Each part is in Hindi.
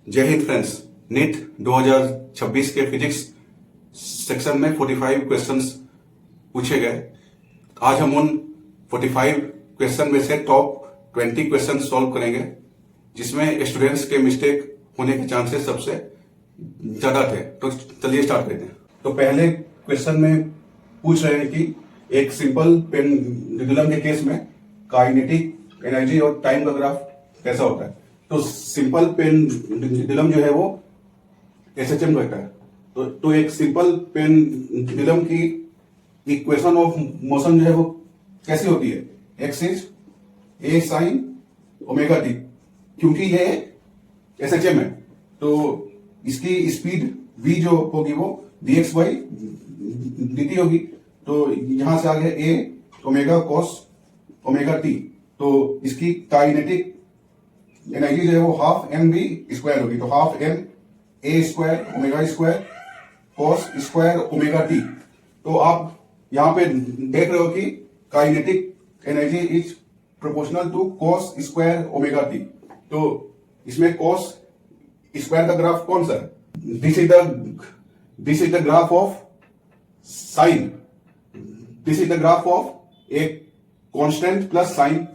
जय हिंद फ्रेंड्स। नीट 2026 के फिजिक्स सेक्शन में 45 क्वेश्चंस पूछे गए। आज हम उन 45 क्वेश्चन में से टॉप 20 क्वेश्चन सॉल्व करेंगे, जिसमें स्टूडेंट्स के मिस्टेक होने के चांसेस सबसे ज्यादा थे। तो चलिए स्टार्ट करते हैं। तो पहले क्वेश्चन में पूछ रहे हैं कि एक सिंपल पेंडुलम के केस में काइनेटिक एनर्जी और टाइम का ग्राफ कैसा होता है। तो सिंपल पेंडुलम जो है वो एसएचएम करता है। तो एक सिंपल पेंडुलम की इक्वेशन ऑफ मोशन जो है वो कैसी होती है, x is a sine omega T. क्योंकि ये एसएचएम है तो इसकी स्पीड v जो होगी वो dx बाई dt होगी। तो यहां से आ गया ए ओमेगा कॉस ओमेगा टी। तो इसकी काइनेटिक एनर्जी जो है वो हाफ एम बी स्क्वायर होगी। तो half M A square omega square cos square omega T. तो आप यहां पे देख रहे हो कि kinetic energy is proportional to cos square omega T. तो इसमें कॉस स्क्वायर का ग्राफ कौन सा है? This is the graph of sine. This is the graph of a constant plus sine.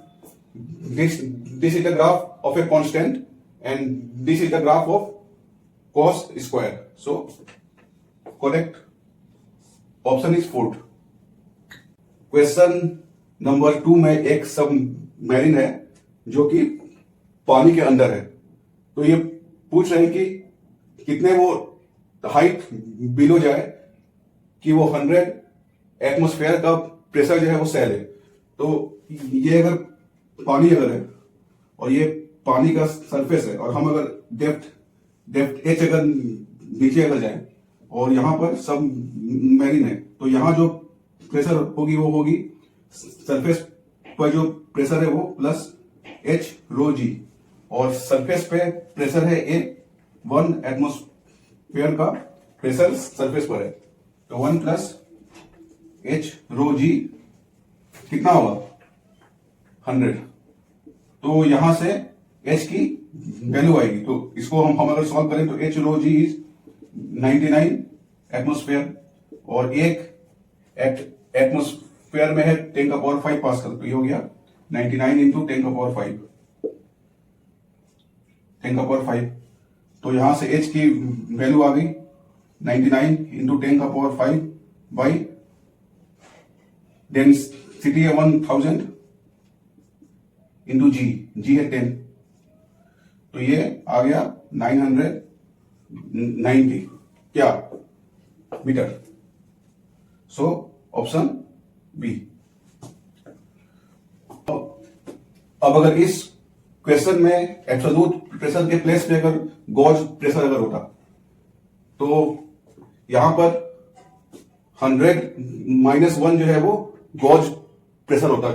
This is the graph of a constant and this is the graph of cos square. So correct option is fourth. Question number 2 में एक सबमरीन है जो कि पानी के अंदर है। तो ये पूछ रहे हैं कि कितने वो हाइट बिलो जाए कि वो 100 एटमॉस्फेयर का प्रेशर जो है वो सह ले। तो ये अगर पानी अगर है और ये पानी का सरफेस है और हम अगर डेप्थ एच अगर नीचे अगर जाए और यहां पर सब मैरीन है, तो यहां जो प्रेशर होगी वो होगी सरफेस पर जो प्रेशर है वो प्लस एच रो जी, और सरफेस पे प्रेशर है ए 1 एटमॉस्फेयर का प्रेशर सरफेस पर है। तो 1 प्लस एच रो जी कितना होगा 100। तो यहां से h की वैल्यू आएगी। तो इसको हम अगर सॉल्व करें तो h rho g is 99 atmosphere और एक एटमॉस्फेयर में है 10 का पावर 5 पास्कल। तो ये हो गया 99 इंटू 10 का पावर 5, 10 का पावर 5। तो यहां से h की वैल्यू आ गई 99 इंटू 10 का पावर 5 बाई डेंसिटी है 1000 इंटू जी है 10। तो ये आ गया 990 क्या मीटर। So option B. अब अगर इस क्वेश्चन में एब्सोल्यूट प्रेशर के प्लेस पे अगर गॉज प्रेशर अगर होता तो यहां पर 100 - 1 जो है वो गॉज प्रेशर होता,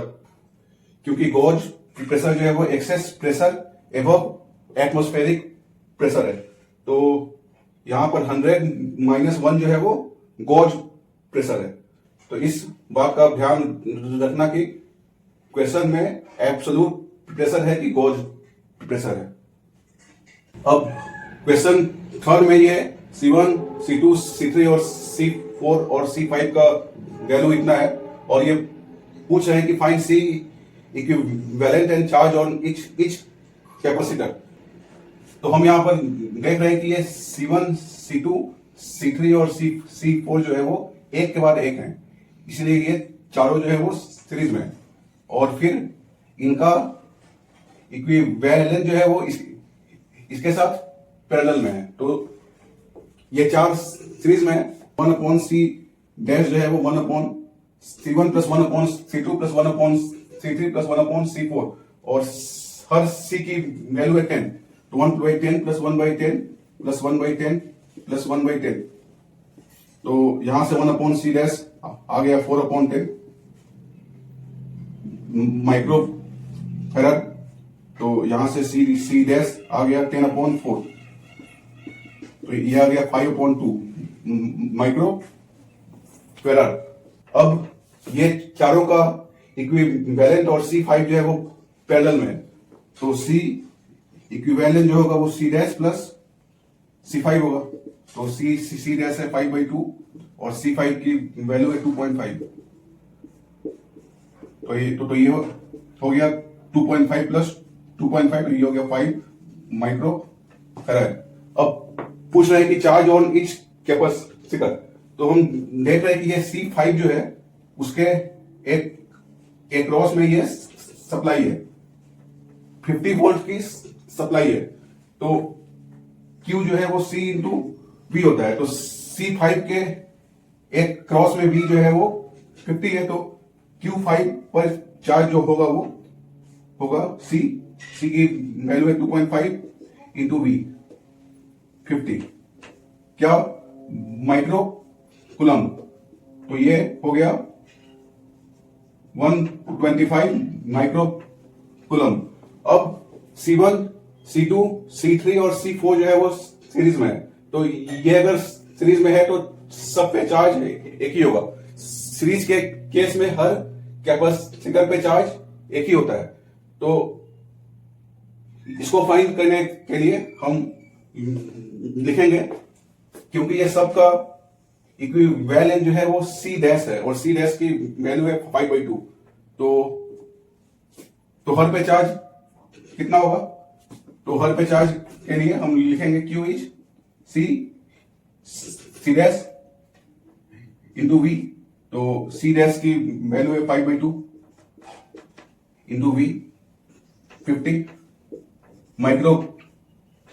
क्योंकि गॉज प्रेशर जो है वो excess pressure above atmospheric pressure है। तो यहां पर 100 - 1 जो है वो गॉज प्रेशर है। तो इस बात का ध्यान रखना कि क्वेश्चन में एब्सोल्यूट प्रेशर है कि गॉज प्रेशर है। अब क्वेश्चन थर्ड में ये C1 C2 C3 और C4 और C5 का वैल्यू इतना है और ये पूछ रहे हैं कि find C equivalent and charge on etch capacitor. तो हम यहां पर देख रहे हैं कि ये C1 C2 C3 और C4 जो है वो एक के बाद एक हैं, इसलिए ये चारों जो है वो सीरीज में है और फिर इनका इक्विवेलेंट जो है वो इसके साथ पैरेलल में है। तो ये चार सीरीज में है। 1/C डैश जो है वो 1/C1 plus 1/C2 plus 1/C3 plus 1/C4 और हर C की वैल्यू है 10। तो 1/10 प्लस 1/10 प्लस 1/10 प्लस 1/10। तो यहां से 1/C डैश आ गया 4/10 माइक्रो फेराड। तो यहां से C डैश आ गया 10/4। तो ये आ गया 5/2 माइक्रो फेराड। अब ये चारों का इक्विवेलेंट और C5 जो है वो पैरेलल में है। तो C इक्विवेलेंट जो होगा वो C डैश प्लस C5 होगा, तो सी डैश है 5/2 और C5 की वैल्यू है 2.5। तो ये हो गया 2.5 प्लस 2.5, ये हो गया 5 माइक्रो फैराड। अब पूछ रहे हैं कि चार्ज ऑन ईच कैपेसिटर, तो हम देख रहे हैं कि ये C5 जो है उसके एक क्रॉस में ये सप्लाई है, 50 वोल्ट की सप्लाई है, तो Q जो है वो C इंटू V होता है। तो C5 के एक क्रॉस में V जो है वो 50 है, तो Q5 पर चार्ज जो होगा वो होगा C की वैल्यू है 2.5 इंटू V 50, क्या माइक्रो कूलम, तो ये हो गया 125 माइक्रो कूलम। अब C1, C2, C3 और C4 जो है वो सीरीज में है, तो ये अगर सीरीज में है तो सब पे चार्ज एक ही होगा। सीरीज के केस में हर कैपेसिटर पे चार्ज एक ही होता है। तो इसको फाइंड करने के लिए हम लिखेंगे, क्योंकि ये सब का इक्विवेलेंट जो है वो C डैश है और C डैश की वैल्यू है 5/2, तो हर पे चार्ज कितना होगा, तो हर पे चार्ज के लिए हम लिखेंगे Q is C dash into V, तो C डैश की वैल्यू है 5/2 इंटू V 50 माइक्रो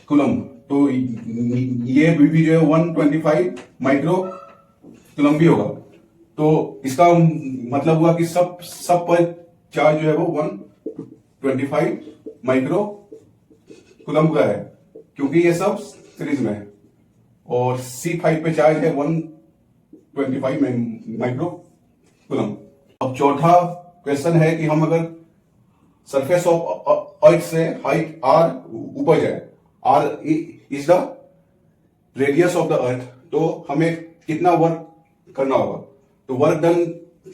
कूलम, तो ये भी जो है 125 माइक्रो कूलम भी होगा। तो इसका मतलब हुआ कि सब पर चार्ज जो है वो 125 माइक्रो कूलम का है, क्योंकि ये सब सीरीज में है, और C5 पे चार्ज है 125 माइक्रो कूलम। अब चौथा क्वेश्चन है कि हम अगर सरफेस ऑफ अर्थ से हाइट r ऊपर जाए, r is the radius of the earth, तो हमें कितना वर्क करना होगा, तो वर्क डन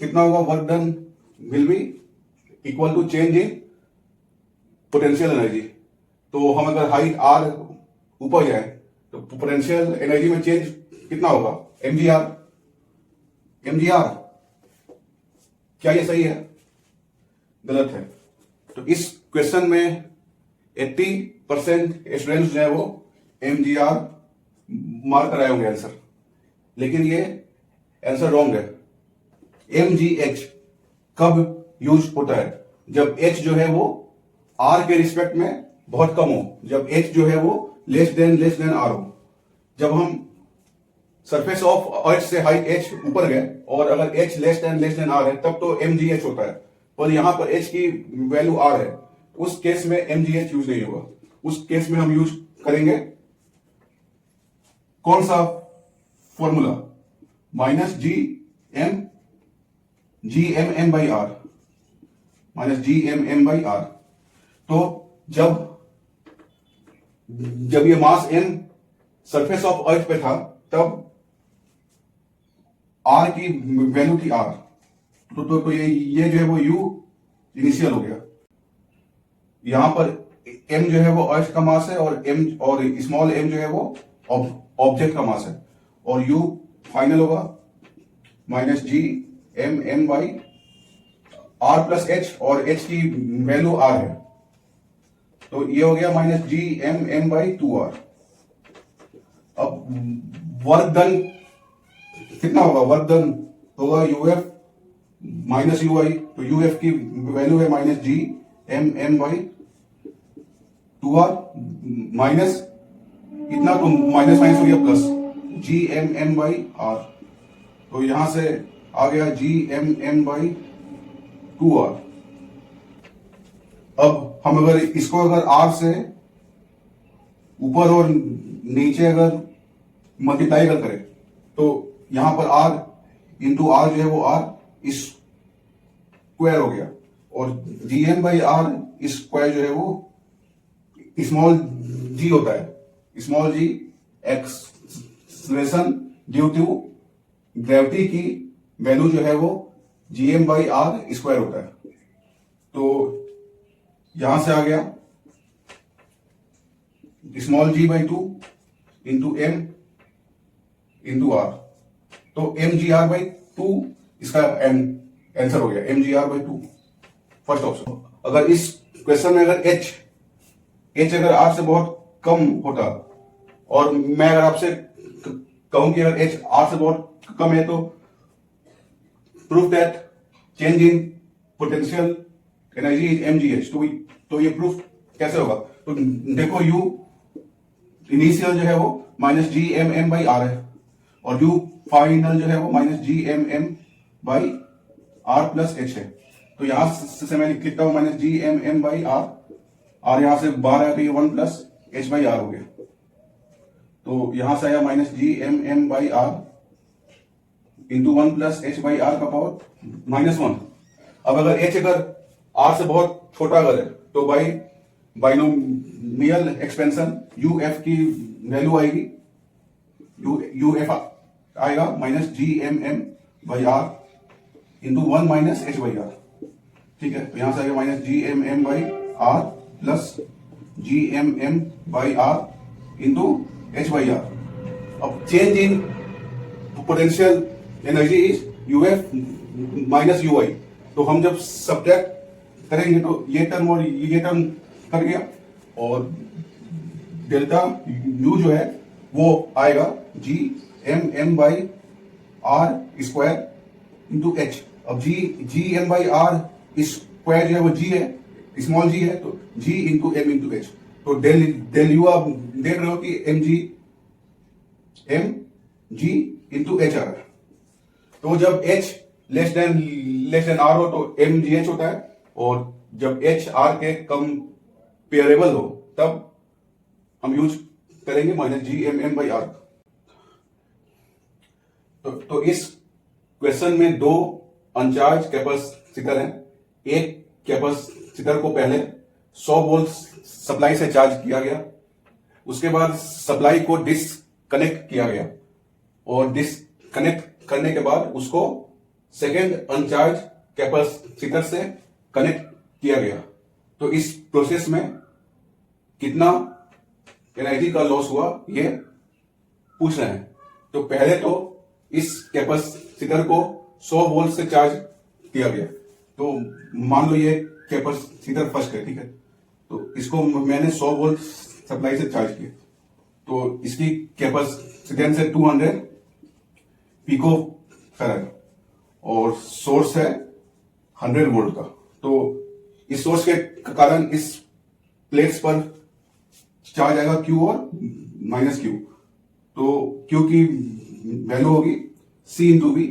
कितना होगा, work done will be equal to change in potential energy. तो हम अगर हाइट r ऊपर जाए तो पोटेंशियल एनर्जी में चेंज कितना होगा, mgr। क्या ये सही है, गलत है। तो इस क्वेश्चन में 80% स्टूडेंट्स जो है वो mgr मार्क कराए होंगे आंसर, लेकिन ये आंसर रॉन्ग है। mgh कब यूज होता है, जब h जो है वो r के रिस्पेक्ट में बहुत कम हो, जब h जो है वो लेस देन r हो। जब हम सरफेस ऑफ अर्थ से हाइट h ऊपर गए और अगर h लेस देन r है, तब तो mgh होता है, पर यहां पर h की वैल्यू r है, उस केस में mgh यूज नहीं होगा। उस केस में हम यूज करेंगे कौन सा फॉर्मूला, -gmm/r, -gmm/r। तो जब ये मास m सरफेस ऑफ अर्थ पे था, तब r की वैल्यू थी r, तो ये जो है वो u इनिशियल हो गया। यहां पर m जो है वो अर्थ का मास है और स्मॉल m जो है वो ऑब्जेक्ट का मास है, और u फाइनल होगा -gmm/r प्लस h, और h की वैल्यू r है, तो ये हो गया -gmm/2r। अब वर्क डन कितना होगा, वर्क डन होगा uf माइनस ui, तो uf की वैल्यू है -gmm/2r माइनस इतना, तो माइनस माइनस हो गया प्लस gmm/r, तो यहां से आ गया gmm/2r। अब हम अगर इसको अगर r से ऊपर और नीचे अगर मल्टीप्लाई करें, तो यहां पर r इंटू r जो है वो r स्क्वायर हो गया, और gm/r स्क्वायर जो है वो स्मॉल g होता है, small g acceleration due to gravity की वैल्यू जो है वो gm/r स्क्वायर होता है। तो यहां से आ गया small g/2 into M into R. तो एम जी आर बाई 2 इसका आंसर हो गया, M G R by 2, first option. अगर इस क्वेश्चन में अगर एच अगर आर से बहुत कम होता और मैं अगर आपसे कहूं कि अगर एच आर से बहुत कम है तो proof that change in potential energy is M G H, तो ये प्रूफ कैसे होगा? तो देखो यू इनिशियल जो है वो minus G M M by R है और यू फाइनल जो है वो minus G M M by R plus H है। तो यहां से मैं लिखता हूं minus G M M by R यहां से बाहर आया तो ये 1 प्लस एच बाई आर हो गया। तो यहां से आया minus G M M by R into 1 plus H by R का पावर -1। अब अगर एच अगर आर से बहुत छोटा अगर है तो बाइनोमियल एक्सपेंशन यू एफ की वैल्यू आएगी, यू एफ आएगा minus G M M by R into 1 minus H by R. ठीक है, तो यहां से आएगा minus G M M by R plus G M M by R into H by R. अब change in potential energy is U F minus U I. तो हम जब सब्ट्रैक्ट करेंगे तो ये टर्म और ये टर्म कट गया और डेल्टा यू जो है वो आएगा G M M by R square into H. अब G M by R square जो है वो जी है, स्मॉल जी है, तो G into M into H. तो डेल यू आप देख रहे हो कि एम जी इंटू एच आ रहा है। तो जब एच लेस देन आर हो तो एम जी एच होता है और जब एच आर के कंपेरेबल हो तब हम यूज करेंगे minus G M M by R. तो इस क्वेश्चन में दो अनचार्ज कैपेसिटर हैं। एक कैपेसिटर को पहले 100 वोल्ट सप्लाई से चार्ज किया गया, उसके बाद सप्लाई को डिस्कनेक्ट किया गया और डिस्कनेक्ट करने के बाद उसको सेकेंड अनचार्ज कैपेसिटर से कनेक्ट किया गया। तो इस प्रोसेस में कितना एनर्जी का लॉस हुआ ये पूछ रहे हैं। तो पहले तो इस कैपेसिटर को 100 वोल्ट से चार्ज किया गया। तो मान लो ये कैपेसिटर फर्स्ट है, ठीक है, तो इसको मैंने 100 वोल्ट सप्लाई से चार्ज किया तो इसकी कैपेसिटेंस है 200 पिको फैराड और सोर्स है 100 वोल्ट का। तो इस सोर्स के कारण इस प्लेट्स पर चार्ज आएगा Q और माइनस Q। तो Q की वैल्यू होगी C इंटू वी।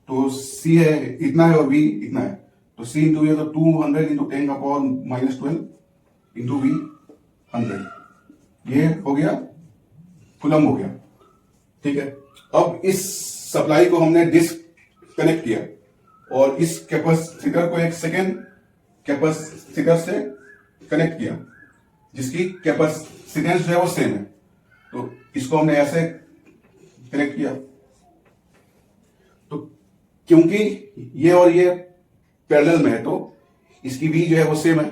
तो C है इतना है और V इतना है, तो C इंटू वी तो 200 इंटू 10 का पावर -12 इंटू वी 100। ये हो गया कूलम हो गया। ठीक है, अब इस सप्लाई को हमने डिस्कनेक्ट किया और इस कैपेसिटर को एक सेकेंड कैपेसिटर से कनेक्ट किया जिसकी कैपेसिटेंस जो है वो सेम है। तो इसको हमने ऐसे कनेक्ट किया। तो क्योंकि ये और ये पैरेलल में है तो इसकी V जो है वो सेम है,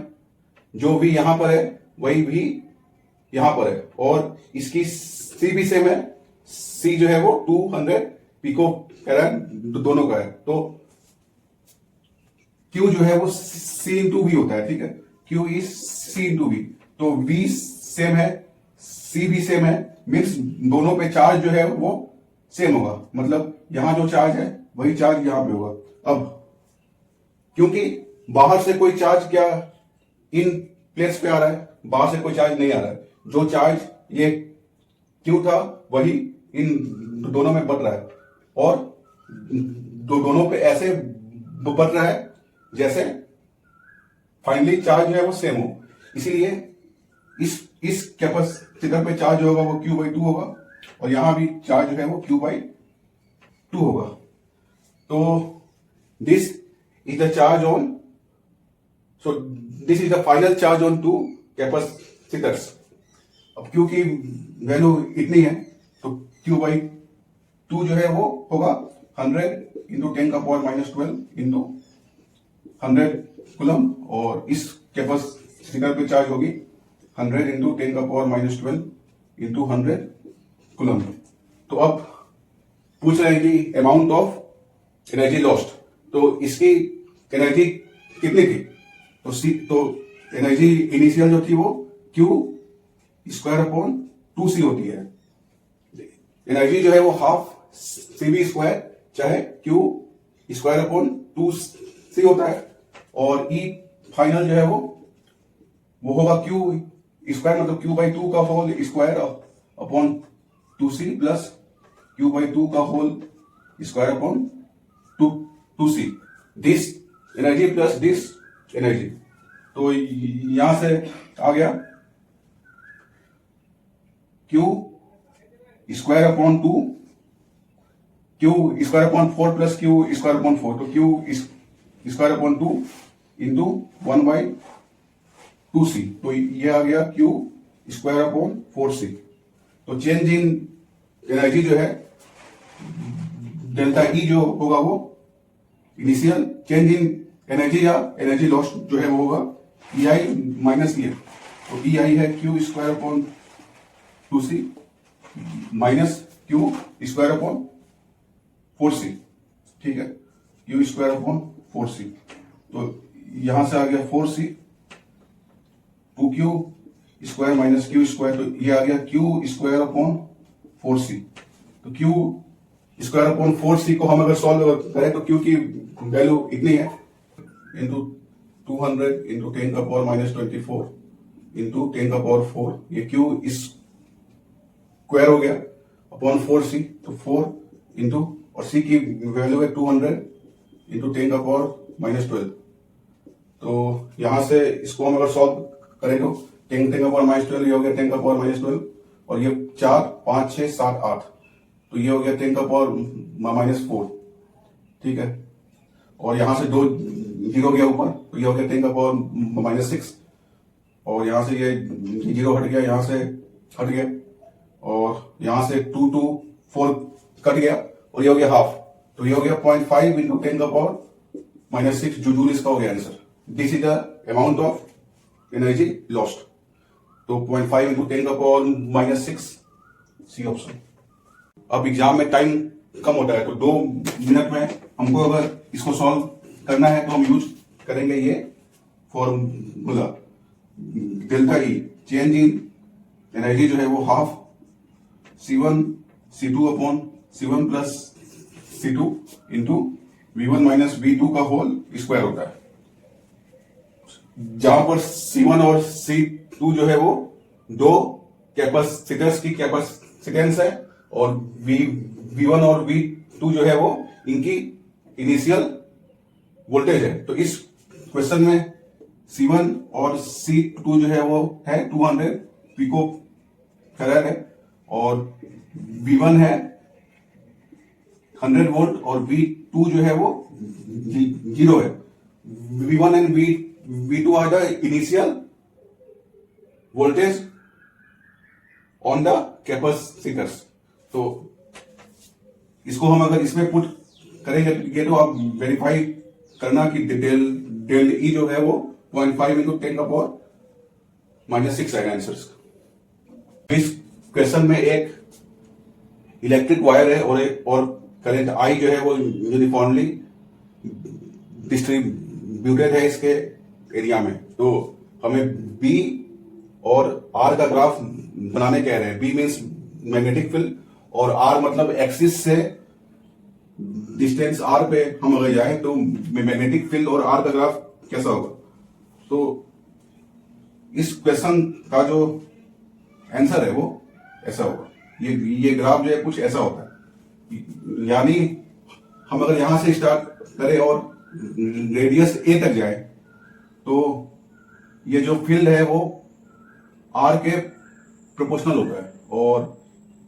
जो V यहां पर है वही V यहां पर है और इसकी C भी सेम है। C जो है वो 200 पिको फैराड दोनों का है। तो Q जो है वो C इंटू वी होता है, ठीक है, Q is C into V. तो V सेम है, C भी सेम है, मीन्स दोनों पे चार्ज जो है वो सेम होगा। मतलब यहां जो चार्ज है वही चार्ज यहां पे होगा। अब क्योंकि बाहर से कोई चार्ज क्या इन प्लेट्स पे आ रहा है, बाहर से कोई चार्ज नहीं आ रहा है। जो चार्ज ये Q था वही इन दोनों में बढ़ रहा है और दोनों पे ऐसे बढ़ रहा है जैसे फाइनली चार्ज जो है वो सेम हो। इसीलिए इस कैपेसिटर पे चार्ज होगा वो Q/2 होगा और यहां भी चार्ज जो है वो Q/2 होगा। तो this is the charge on, so this is the final charge on two capacitors. अब Q की वैल्यू इतनी है तो Q/2 जो है वो होगा 100 इंटू 10 का पावर -12 इंटू 100 कूलम और इस कैपेसिटर पे चार्ज होगी 100 इंटू 10 का पावर -12 इंटू 100 कूलम। तो अब पूछ रहे हैं कि अमाउंट ऑफ एनर्जी लॉस्ट, तो इसकी एनर्जी कितनी थी? तो एनर्जी इनिशियल जो थी वो Q स्क्वायर अपॉन 2C होती है। एनर्जी जो है वो हाफ CV स्क्वायर चाहे Q स्क्वायर अपॉन 2C होता है, और E फाइनल जो है वो होगा Q स्क्वायर मतलब Q बाई 2 का whole square upon 2C plus Q by 2 का whole square upon 2C। This energy plus this energy, तो यहां से आ गया Q square upon 2, Q square upon 4 plus Q square upon 4, तो Q square upon 2 into 1 by 2C, तो ये आ गया Q स्क्वायर अपॉन 4C। तो चेंज इन एनर्जी जो है डेल्टा E जो होगा वो इनिशियल चेंज इन एनर्जी या एनर्जी लॉस जो है वो होगा EI माइनस EF। तो EI है Q square upon 2C minus Q square upon 4C, ठीक है, Q स्क्वायर अपॉन 4C। तो यहां से आ गया 4C 2Q square minus Q square, तो ये आ गया Q स्क्वायर अपॉन 4C। तो Q स्क्वायर अपॉन 4C को हम अगर सॉल्व करें तो Q की वैल्यू इतनी है इंटू 200 इंटू 10 का पावर माइनस 24 इंटू 10 का पावर 4, ये Q स्क्वायर हो गया अपॉन 4C, तो 4 इंटू और C की वैल्यू है 200 इंटू 10 का पावर माइनस 12। तो यहां से इसको हम अगर सॉल्व करें तो 10 का पावर माइनस 12 ये हो गया 10 का पावर माइनस 12, और ये 4 5 6 7 8, तो ये हो गया 10 का पावर माइनस 4, ठीक है, और यहां से 2 जीरो गया ऊपर, तो ये हो गया 10 का पावर माइनस 6, और यहां से ये जीरो हट गया, यहां से हट गया, और यहां से 2 2 4 कट गया, और ये हो गया हाफ, तो ये हो गया 0.5 इंटू 10 का पावर माइनस 6 जूल इसका हो गया answer. This is the amount of energy lost. तो 0.5 इंटू 10 का पावर माइनस 6, सी ऑप्शन। अब एग्जाम में टाइम कम होता है, तो 2 मिनट में हमको अगर इसको सॉल्व करना है तो हम यूज करेंगे ये formula delta E, change in energy जो है वो half C1 C2 upon C1 plus C2 into V1 minus V2 का होल स्क्वायर होता है, जहां पर C1 और C2 जो है वो दो कैपेसिटर्स की कैपेसिटेंस है, और V1 और V2 जो है वो इनकी इनिशियल वोल्टेज है। तो इस क्वेश्चन में C1 और C2 जो है वो है 200 पिको फैराड है, और V1 है 100 वोल्ट, और V2 जो है वो 0 है। V1 and V2 are the initial voltage on the capacitors. तो इसको हम अगर इसमें पुट करेंगे ये, तो आप वेरीफाई करना कि डेल ई जो है वो 0.5 इंटू 10 का पावर माइनस 6 आएगा आंसर। इस क्वेश्चन में एक इलेक्ट्रिक वायर है और करंट आई जो है वो यूनिफॉर्मली डिस्ट्रीब्यूटेड है इसके एरिया में। तो हमें बी और आर का ग्राफ बनाने कह रहे हैं। बी मीन्स मैग्नेटिक फील्ड, और आर मतलब एक्सिस से डिस्टेंस आर पे हम अगर जाए तो मैग्नेटिक फील्ड और आर का ग्राफ कैसा होगा। तो इस क्वेश्चन का जो आंसर है वो ऐसा होगा, ये ग्राफ जो है कुछ ऐसा होता है, यानी हम अगर यहां से स्टार्ट करें और रेडियस ए तक जाए तो ये जो फील्ड है वो आर के प्रोपोर्शनल होता है, और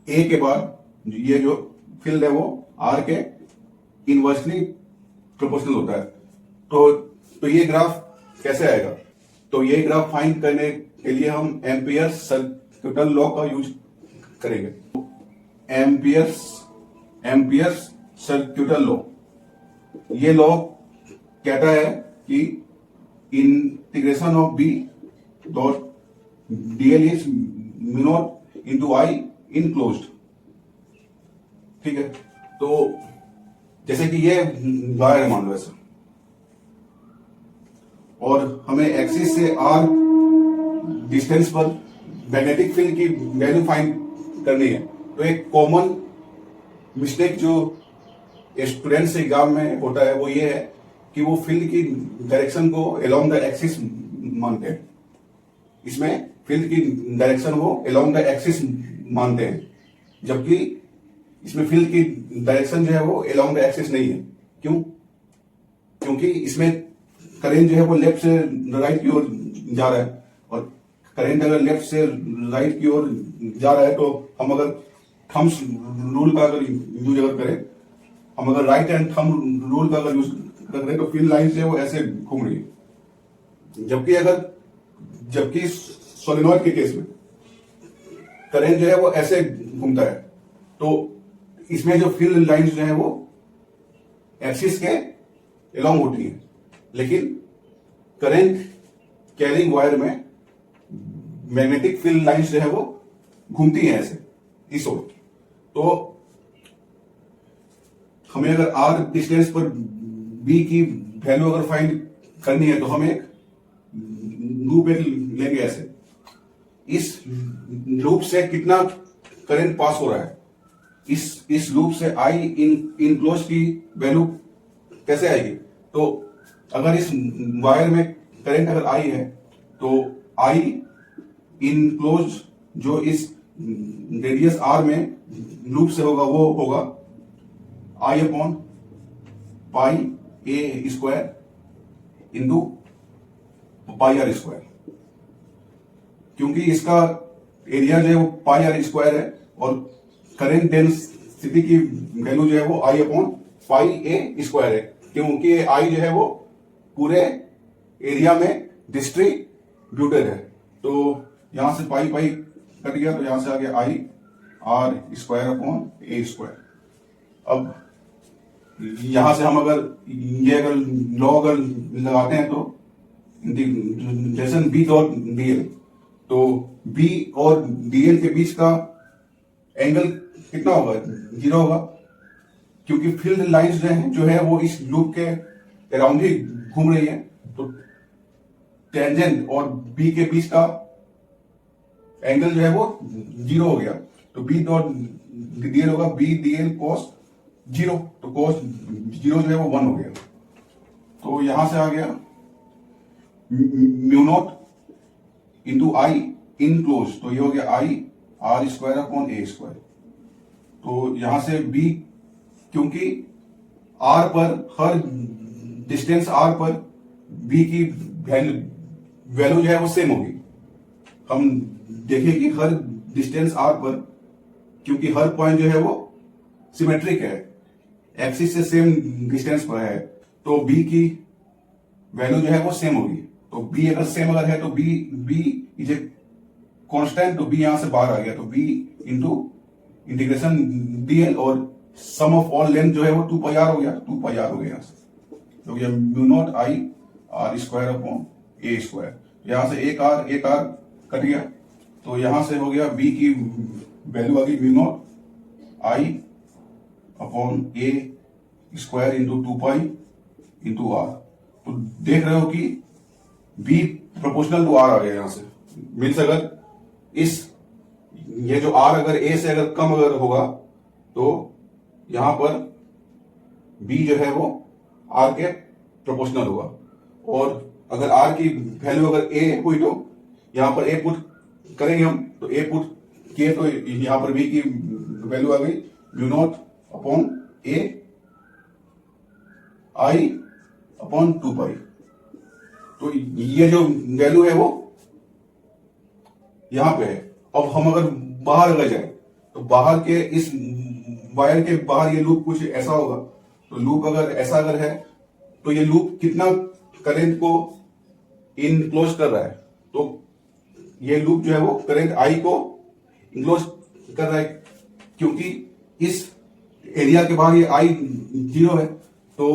ए के बाद ये जो फील्ड है वो आर के इनवर्सली प्रोपोर्शनल होता है। तो ये ग्राफ कैसे आएगा? तो ये ग्राफ फाइंड करने के लिए हम एम्पियर सर्किटल लॉ का यूज करेंगे। एम्पियर्स सर्किटल लॉ, ये लॉ कहता है कि integration of B dot DL is mu naught into I enclosed. ठीक है। तो जैसे कि ये वायर है मान लो ऐसा, और हमें एक्सिस से आर डिस्टेंस पर मैग्नेटिक फील्ड की वैल्यू फाइंड करनी है। तो एक कॉमन मिस्टेक जो स्टूडेंट्स एग्जाम में होता है वो ये है कि वो फील्ड की डायरेक्शन को अलोंग द एक्सिस मानते हैं। इसमें फील्ड की डायरेक्शन वो अलोंग द एक्सिस मानते हैं, जबकि इसमें फील्ड की डायरेक्शन जो है वो अलोंग द एक्सिस नहीं है। क्यों? क्योंकि इसमें करेंट जो है वो लेफ्ट से राइट की ओर जा रहा है, और करेंट अगर लेफ्ट से राइट की ओर जा रहा है तो हम अगर थम्स रूल का अगर यूज अगर करें, हम अगर राइट एंड थंब रूल का अगर यूज कर रहे हैं तो फील्ड लाइन से वो ऐसे घूम रही है। जबकि सोलेनॉइड के केस में करेंट जो है वो ऐसे घूमता है, तो इसमें जो फील्ड लाइंस जो है वो एक्सिस के अलोंग होती है, लेकिन करंट कैरिंग वायर में मैग्नेटिक फील्ड लाइंस जो है वो घूमती हैं ऐसे इस ओर। तो हमें अगर आर डिस्टेंस पर बी की वैल्यू अगर फाइंड करनी है तो हम एक लूप लेंगे ऐसे। इस लूप से कितना करंट पास हो रहा है, इस लूप से आई इनक्लोज की वैल्यू कैसे आएगी? तो अगर इस वायर में करंट अगर आई है तो आई इनक्लोज जो इस रेडियस आर में लूप से होगा वो होगा I upon pi A square into pi R square. क्योंकि इसका एरिया जो है वो पाई आर स्क्वायर है और करंट डेंसिटी की वैल्यू जो है वो आई अपॉन पाई ए स्क्वायर है, क्योंकि आई जो है वो पूरे एरिया में डिस्ट्रीब्यूटेड है। तो यहां से पाई पाई कट गया, तो यहां से आ गया I R square upon A square. अब यहां से हम अगर लॉ अगर लगाते हैं तो इंटीग्रेशन बी डॉट डीएल, तो बी और डीएल के बीच का एंगल कितना होगा? 0 होगा, क्योंकि फील्ड लाइंस जो है वो इस लूप के अराउंड ही घूम रही है। तो टेंजेंट और बी के बीच का एंगल जो है वो 0 हो गया, तो बी डॉट डीएल होगा बी डीएल कॉस 0, तो कॉस 0 जो है वो 1 हो गया। तो यहां से आ गया mu not into I enclose, तो ये हो गया I R square upon A square. तो यहां से बी, क्योंकि आर पर हर डिस्टेंस आर पर बी की वैल्यू जो है वो सेम होगी। हम देखें कि हर डिस्टेंस आर पर, क्योंकि हर पॉइंट जो है वो सिमेट्रिक है, एक्सिस से सेम डिस्टेंस पर है, तो बी की वैल्यू जो है वो सेम होगी। तो बी अगर सेम अगर है तो बी इज ए कांस्टेंट, तो बी यहां से बाहर आ गया, तो बी इंटू इंटीग्रेशन डीएल और सम ऑफ ऑल लेंथ जो है वो 2 पाई आर हो गया, 2 पाई आर हो गया यहां से। तो ये mu naught I R square upon A square, यहां से एक आर कट गया, तो यहां से हो गया बी की वैल्यू आ गई mu naught I upon A square into 2 pi into R. तो देख रहे हो कि बी प्रोपोर्शनल टू आर आ गया यहां से। मीन्स अगर ये जो आर अगर ए से अगर कम अगर होगा तो यहां पर बी जो है वो आर के प्रोपोर्शनल होगा, और अगर आर की वैल्यू अगर ए हुई तो यहां पर ए पुट करेंगे हम, तो ए पुट किए तो यहां पर बी की वैल्यू आ गई mu not upon A I upon 2 pi. तो ये जो वैल्यू है वो यहां पे है। अब हम अगर बाहर अगर जाए तो बाहर के इस वायर के बाहर ये लूप कुछ ऐसा होगा, तो लूप अगर ऐसा अगर है तो ये लूप कितना करंट को इनक्लोज कर रहा है, तो ये लूप जो है वो करंट आई को इनक्लोज कर रहा है, क्योंकि इस एरिया के बाहर ये आई 0 है। तो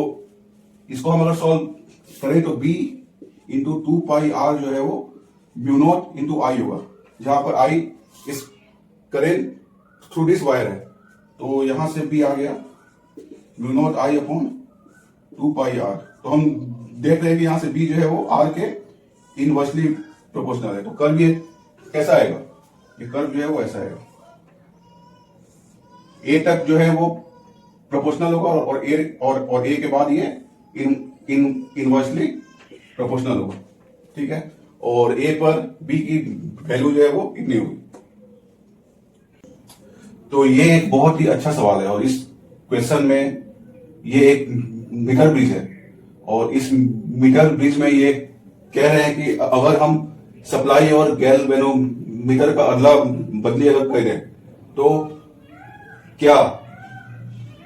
इसको हम अगर सॉल्व करें तो बी इंटू 2 पाई आर जो है वो म्यू नॉट इंटू आई होगा, जहां पर आई इस करेंट थ्रू दिस वायर है, तो यहां से बी आ गया mu naught I upon 2 pi R. तो हम देख रहे हैं कि यहां से बी जो है वो आर के इनवर्सली प्रोपोर्शनल है। तो कर्व ये कैसा आएगा, ये कर्व जो है वो ऐसा आएगा, ए तक जो है वो प्रोपोर्शनल होगा और ए के बाद ये इनवर्सली प्रोपोर्शनल होगा, ठीक है। और ए पर बी की वैल्यू जो है वो कितनी होगी। तो ये एक बहुत ही अच्छा सवाल है और इस क्वेश्चन में ये एक मीटर ब्रिज है और इस मीटर ब्रिज में ये कह रहे हैं कि अगर हम सप्लाई और गैल्वेनोमीटर का अदला बदली अगर करें तो क्या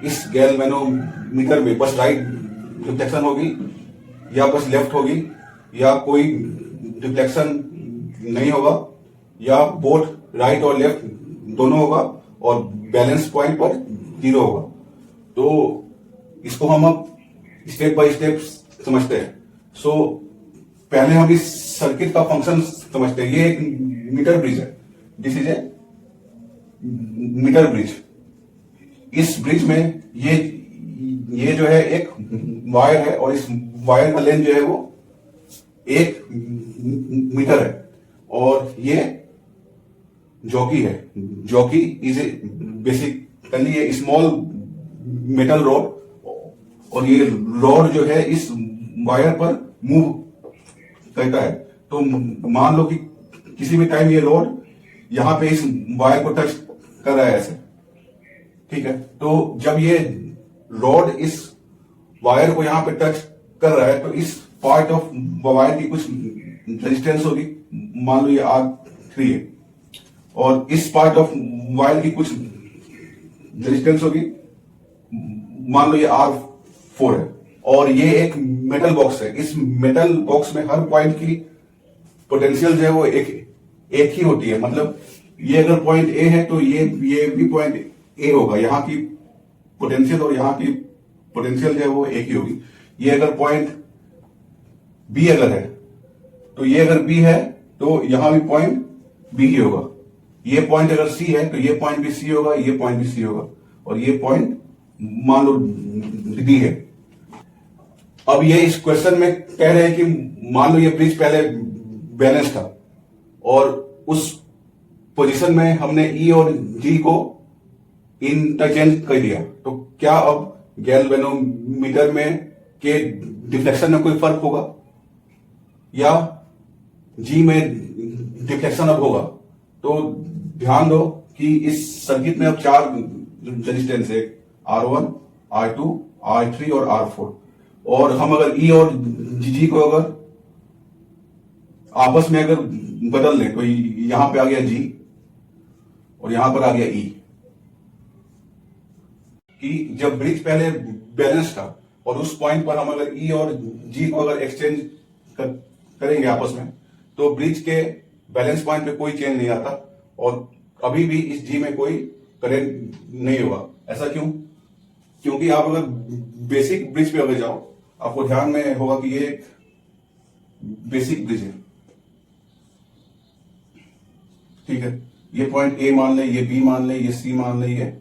इस गैल्वेनोमीटर में बस राइट डिफ्लेक्शन होगी या बस लेफ्ट होगी या कोई डिफ्लेक्शन नहीं होगा या बोथ राइट और लेफ्ट दोनों होगा और बैलेंस पॉइंट पर 0 होगा। तो इसको हम अब स्टेप बाय स्टेप समझते हैं। सो पहले हम इस सर्किट का फंक्शन समझते हैं। ये एक मीटर ब्रिज है, this is a meter bridge. इस ब्रिज में ये जो है एक वायर है और इस वायर का लेंथ जो है वो 1 मीटर है और ये जॉकी है। Jockey is a basically A small metal rod और ये रॉड जो है इस वायर पर मूव करता है। तो मान लो कि किसी भी टाइम ये रॉड यहां पे इस वायर को टच कर रहा है ऐसे, ठीक है। तो जब ये रॉड इस वायर को यहां पे टच कर रहा है तो इस पार्ट ऑफ वायर की कुछ रेजिस्टेंस होगी, मान लो ये R3 है और इस पार्ट ऑफ वायर की कुछ रेजिस्टेंस होगी, मान लो ये R4 है और ये एक मेटल बॉक्स है। इस मेटल बॉक्स में हर पॉइंट की पोटेंशियल जो है वो एक ही होती है। मतलब ये अगर पॉइंट ए है तो ये भी पॉइंट ए होगा, यहां की पोटेंशियल और यहां की पोटेंशियल जो है वो एक ही होगी। ये अगर पॉइंट बी अगर है तो ये अगर बी है तो यहां भी पॉइंट बी ही होगा। ये पॉइंट अगर सी है तो ये पॉइंट भी सी होगा, ये पॉइंट भी सी होगा और ये पॉइंट मान लो डी है। अब ये इस क्वेश्चन में कह रहे हैं कि मान लो ये ब्रिज पहले बैलेंस था और उस पोजीशन में हमने ई और जी को इंटरचेंज कर दिया, तो क्या अब गैल्वेनोमीटर में के डिफ्लेक्शन में कोई फर्क होगा या जी में डिफ्लेक्शन अब होगा। तो ध्यान दो कि इस सर्किट में अब 4 रेजिस्टेंस है, R1, R2, R3 और R4 और हम अगर ई और जी को अगर आपस में अगर बदल लें तो यहां पे आ गया जी और यहां पर आ गया ई। कि जब ब्रिज पहले बैलेंस था और उस पॉइंट पर हम अगर ई और जी को अगर एक्सचेंज करेंगे आपस में तो ब्रिज के बैलेंस पॉइंट पे कोई चेंज नहीं आता और अभी भी इस जी में कोई करंट नहीं होगा। ऐसा क्यों? क्योंकि आप अगर बेसिक ब्रिज पे अगर जाओ आपको ध्यान में होगा कि ये बेसिक ब्रिज है, ठीक है। ये पॉइंट ए मान ले, ये बी मान ले, ये सी मान ले, ये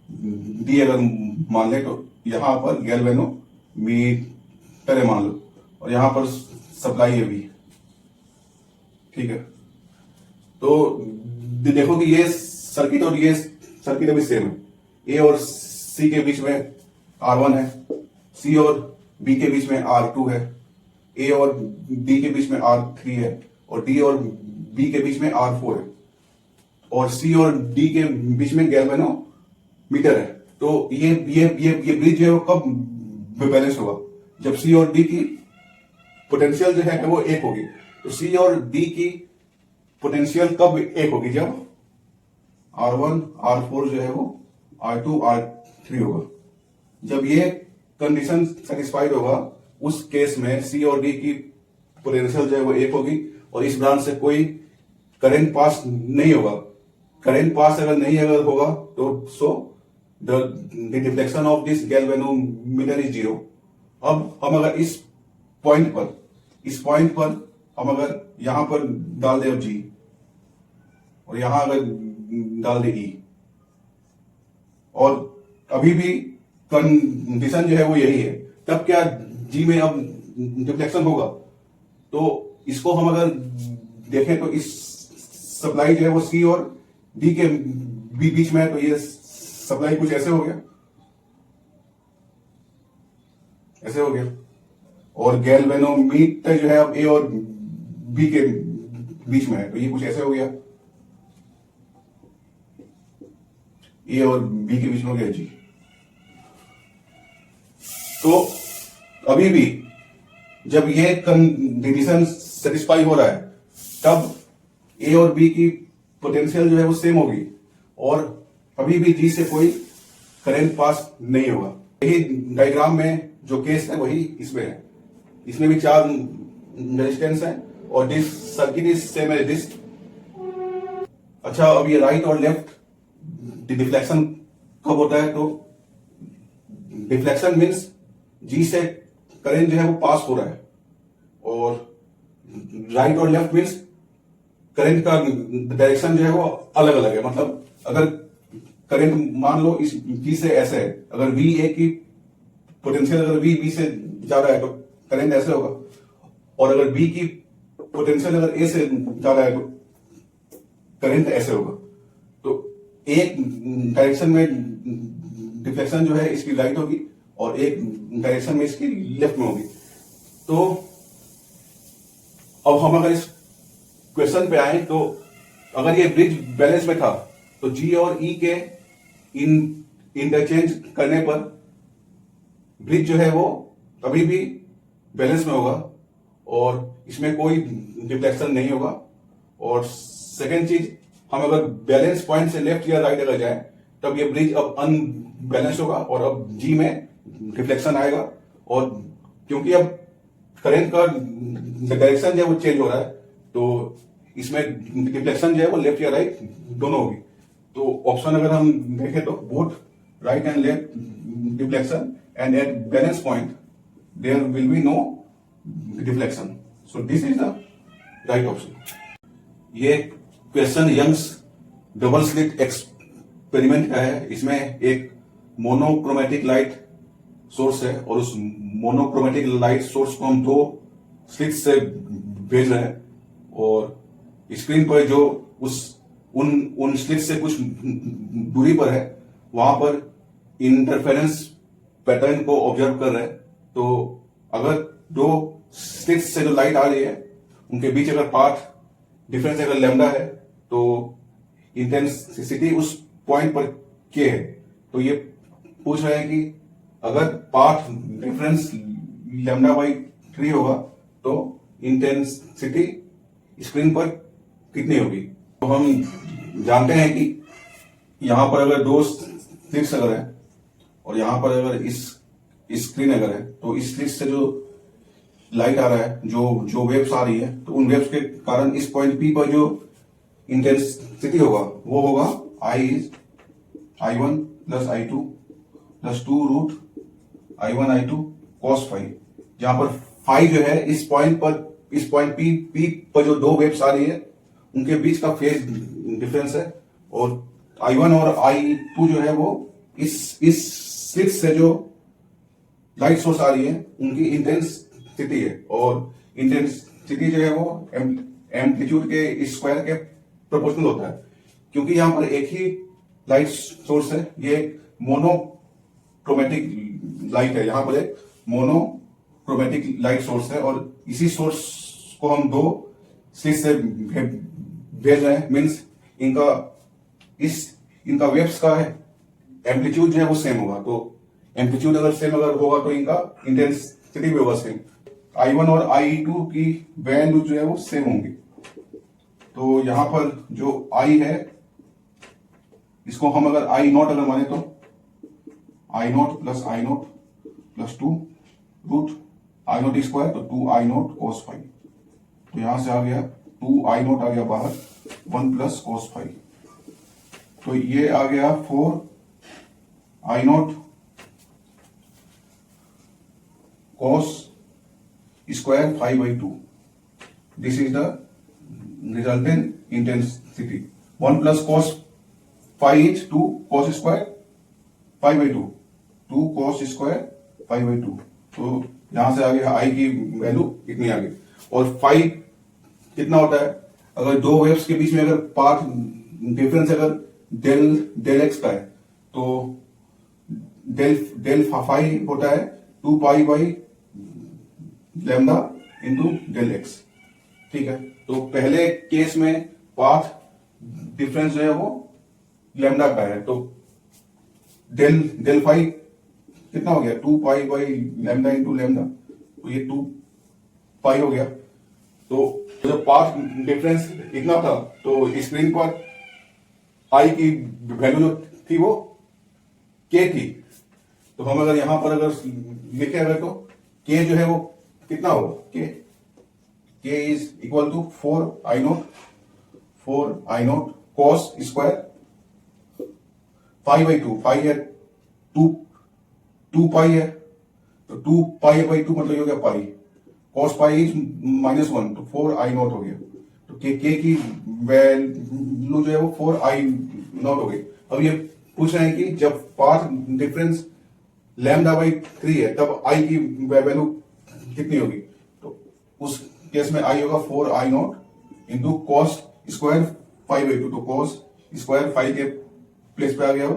डी अगर मान ले तो यहां पर गैल्वेनोमीटर है मान लो और यहां पर सप्लाई है बी, ठीक है। तो देखो कि ये सर्किट और ये सर्किट अभी सेम है। ए और सी के बीच में R1 है, सी और बी के बीच में R2 है, ए और डी के बीच में R3 है और डी और बी के बीच में R4 है और सी और डी के बीच में गैल्वेनोमीटर है। तो ये ब्रिज जो है वो कब बैलेंस होगा? जब सी और डी की पोटेंशियल जो है वो एक होगी। तो सी और डी की पोटेंशियल कब एक होगी? जब R1, R4 जो है वो R2, R3 होगा। जब ये कंडीशन सेटिस्फाइड होगा उस केस में सी और डी की पोटेंशियल जो है वो एक होगी और इस ब्रांच से कोई करंट पास नहीं होगा। करंट पास अगर नहीं अगर होगा तो so the deflection of this galvanometer is 0। अब हम अगर इस पॉइंट पर हम अगर यहां पर डाल दे अब जी और यहां अगर डाल दे ई और अभी भी कंडीशन जो है वो यही है, तब क्या जी में अब डिफ्लेक्शन होगा? तो इसको हम अगर देखें तो इस सप्लाई जो है वो सी और डी के बीच में है, तो ये सप्लाई कुछ ऐसे हो गया, ऐसे हो गया। और गैल्वेनोमीटर जो है अब ए और बी के बीच में है, तो ये कुछ ऐसे हो गया, ए और बी के बीच में हो गया जी। तो अभी भी जब ये कंडीशन सेटिस्फाई हो रहा है, तब ए और बी की पोटेंशियल जो है वो सेम होगी और अभी भी जी से कोई करंट पास नहीं होगा। यही डायग्राम में जो केस है वही इसमें है। इसमें भी 4 रेजिस्टेंस है और this circuit is same as this. अच्छा, अब ये राइट और लेफ्ट डिफ्लेक्शन कब होता है? तो डिफ्लेक्शन मीन्स जी से करंट जो है वो पास हो रहा है और राइट और लेफ्ट मीन्स करंट का डायरेक्शन जो है वो अलग अलग है। मतलब अगर करंट मान लो इस जी से ऐसे है, अगर वी ए की पोटेंशियल अगर वी बी से जा रहा है तो करंट ऐसे होगा, और अगर बी की पोटेंशियल अगर ए से जा रहा है तो करंट ऐसे होगा। तो एक डायरेक्शन में डिफ्लेक्शन जो है इसकी राइट होगी और एक डायरेक्शन में इसकी लेफ्ट में होगी। तो अब हम अगर इस क्वेश्चन पे आए तो अगर ये ब्रिज बैलेंस में था तो जी और ई के इंटरचेंज करने पर ब्रिज जो है वो अभी भी बैलेंस में होगा और इसमें कोई डिफ्लेक्शन नहीं होगा। और सेकेंड चीज, हम अगर बैलेंस पॉइंट से लेफ्ट या राइट अगर जाए तब ये ब्रिज अब अनबैलेंस होगा और अब जी में डिफ्लेक्शन आएगा। और क्योंकि अब करंट का डायरेक्शन जो है वो चेंज हो रहा है तो इसमें डिफ्लेक्शन जो है वो लेफ्ट या राइट दोनों होगी। तो ऑप्शन अगर हम देखें तो both right and left deflection and at balance point there will be no deflection. So this is the right option. ये question Young's double slit experiment का है। इसमें एक मोनोक्रोमेटिक लाइट सोर्स है और उस मोनोक्रोमेटिक लाइट सोर्स को हम 2 स्लिट से भेज रहे हैं और स्क्रीन पर जो उन स्लिट से कुछ दूरी पर है वहां पर इंटरफेरेंस पैटर्न को ऑब्जर्व कर रहे हैं। तो अगर 2 स्लिट से जो लाइट आ रही है उनके बीच अगर पाथ डिफरेंस अगर लैम्डा है तो इंटेंसिटी उस पॉइंट पर के है। तो ये पूछ रहे हैं कि अगर पाथ डिफरेंस λ/3 होगा तो इंटेंसिटी स्क्रीन पर कितनी होगी? तो हम जानते हैं कि यहां पर अगर 2 स्लिट्स अगर है और यहां पर अगर इस स्क्रीन अगर है तो इस स्लिट से जो लाइट आ रहा है, जो वेव्स आ रही है, तो उन वेव्स के कारण इस पॉइंट पी पर जो इंटेंसिटी होगा वो होगा I1 plus I2 plus 2 root I1 I2 cos phi, जहां पर फाई जो है इस पॉइंट पी पर जो 2 वेव्स आ रही है उनके बीच का फेज डिफरेंस है और I1 और I2 जो है वो इस स्लिट से जो लाइट सोर्स आ रही है उनकी इंटेंसिटी है और इंटेंसिटी जो है वो एम्पलीट्यूड के स्क्वायर के प्रोपोर्शनल होता है। क्योंकि यहां पर एक ही लाइट सोर्स है, ये मोनोक्रोमेटिक लाइट है, यहां पर एक मोनोक्रोमेटिक लाइट सोर्स है और इसी सोर्स को हम 2 स्लिट से भेज रहे हैं। मीन्स इनका वेव्स का एम्पलीट्यूड जो है वो सेम होगा। तो एम्पलीट्यूड अगर सेम अगर होगा तो इनका इंटेंसिटी भी होगा सेम। I1 और I2 की वैल्यू जो है वो सेम होंगी। तो यहां पर जो I है इसको हम अगर I0 अगर माने तो I0 plus 2 root I0 square, तो 2I0 cos फाई। तो यहां से आ गया 2I0 आ गया बाहर, 1 प्लस cos फाई। तो ये आ गया 4I0 cos square 5/2. This is the resultant intensity. 1 plus cos phi is 2 cos square 5/2, 2 cos square 5/2। तो यहां से आगे आई की वैल्यू इतनी आ गई। और फाइव कितना होता है, अगर दो वेव्स के बीच में अगर पाथ डिफरेंस अगर डेल एक्स का है तो डेल फाइव होता है 2 पाई/λ इंटू डेल एक्स। ठीक है, तो पहले केस में पाथ डिफरेंस जो है वो लैम्डा का है, तो डेल फाइव कितना हो गया 2 पाई/λ इंटू लैम्डा, तो ये 2 पाई हो गया। तो जब पाथ डिफरेंस इतना था तो स्क्रीन पर आई की वैल्यू जो थी वो के थी। तो हम अगर यहां पर अगर लिखे अगर तो के जो है वो कितना होगा, K is equal to 4I0 cos square 5/2, 5 है 2 पाई है, तो 2 पाई/2 मतलब हो गया पाई, कॉस पाई इज -1, तो 4I0 हो गया। तो के की वैल्यू जो है वो 4I0 हो गई। अब ये पूछ रहे हैं कि जब पाथ डिफरेंस λ/3 है तब आई की वैल्यू कितनी होगी, तो उस केस में आई होगा 4I0 इंटू कॉस स्क्वायर 5/2, तो कॉस स्क्वायर 5 के प्लेस पे आ गया,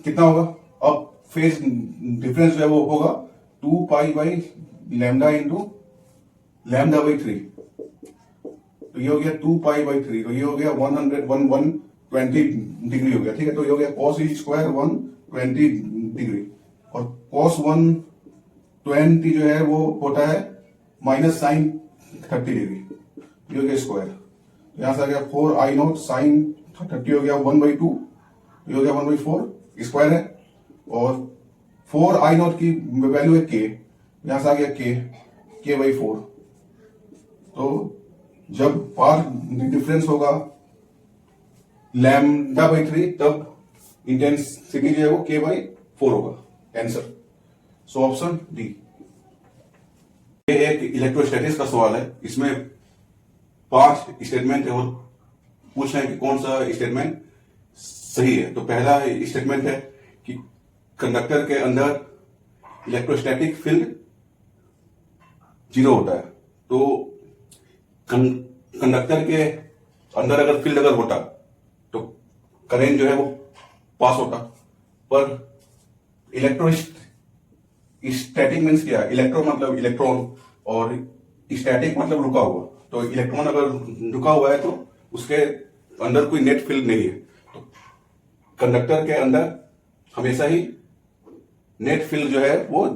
कितना होगा। अब फेज डिफरेंस जो है वो होगा 2 पाई/λ इंटू λ/3, तो ये हो गया 2 पाई/3, तो ये हो गया 120 डिग्री हो गया। ठीक है, तो ये हो गया कॉस स्क्वायर 120 डिग्री, और कॉस 120 जो है वो होता है -sin30 डिग्री, ये हो गया स्क्वायर। यहां से आ गया 4I0 sin 30 हो गया 1/2, ये हो गया 1/4 स्क्वायर है, और 4I0 की वैल्यू है के, यहां से आ गया k/4। तो जब पाथ डिफरेंस होगा λ/3 तब इंटेंसिटी जो है वो k/4 होगा। Answer so option D. ये एक इलेक्ट्रोस्टैटिक्स का सवाल है, इसमें 5 स्टेटमेंट है और पूछ रहे हैं कि कौन सा स्टेटमेंट सही है। तो पहला स्टेटमेंट है कि कंडक्टर के अंदर इलेक्ट्रोस्टैटिक फील्ड 0 होता है। तो कंडक्टर के अंदर अगर फील्ड अगर होता तो करंट जो है वो पास होता, पर इलेक्ट्रोस्टैटिक मीन्स क्या है, इलेक्ट्रो मतलब इलेक्ट्रॉन और स्टैटिक मतलब रुका हुआ। तो इलेक्ट्रॉन अगर रुका हुआ है तो उसके अंदर कोई नेट फील्ड नहीं है, तो कंडक्टर के अंदर हमेशा ही नेट फील्ड जो है वो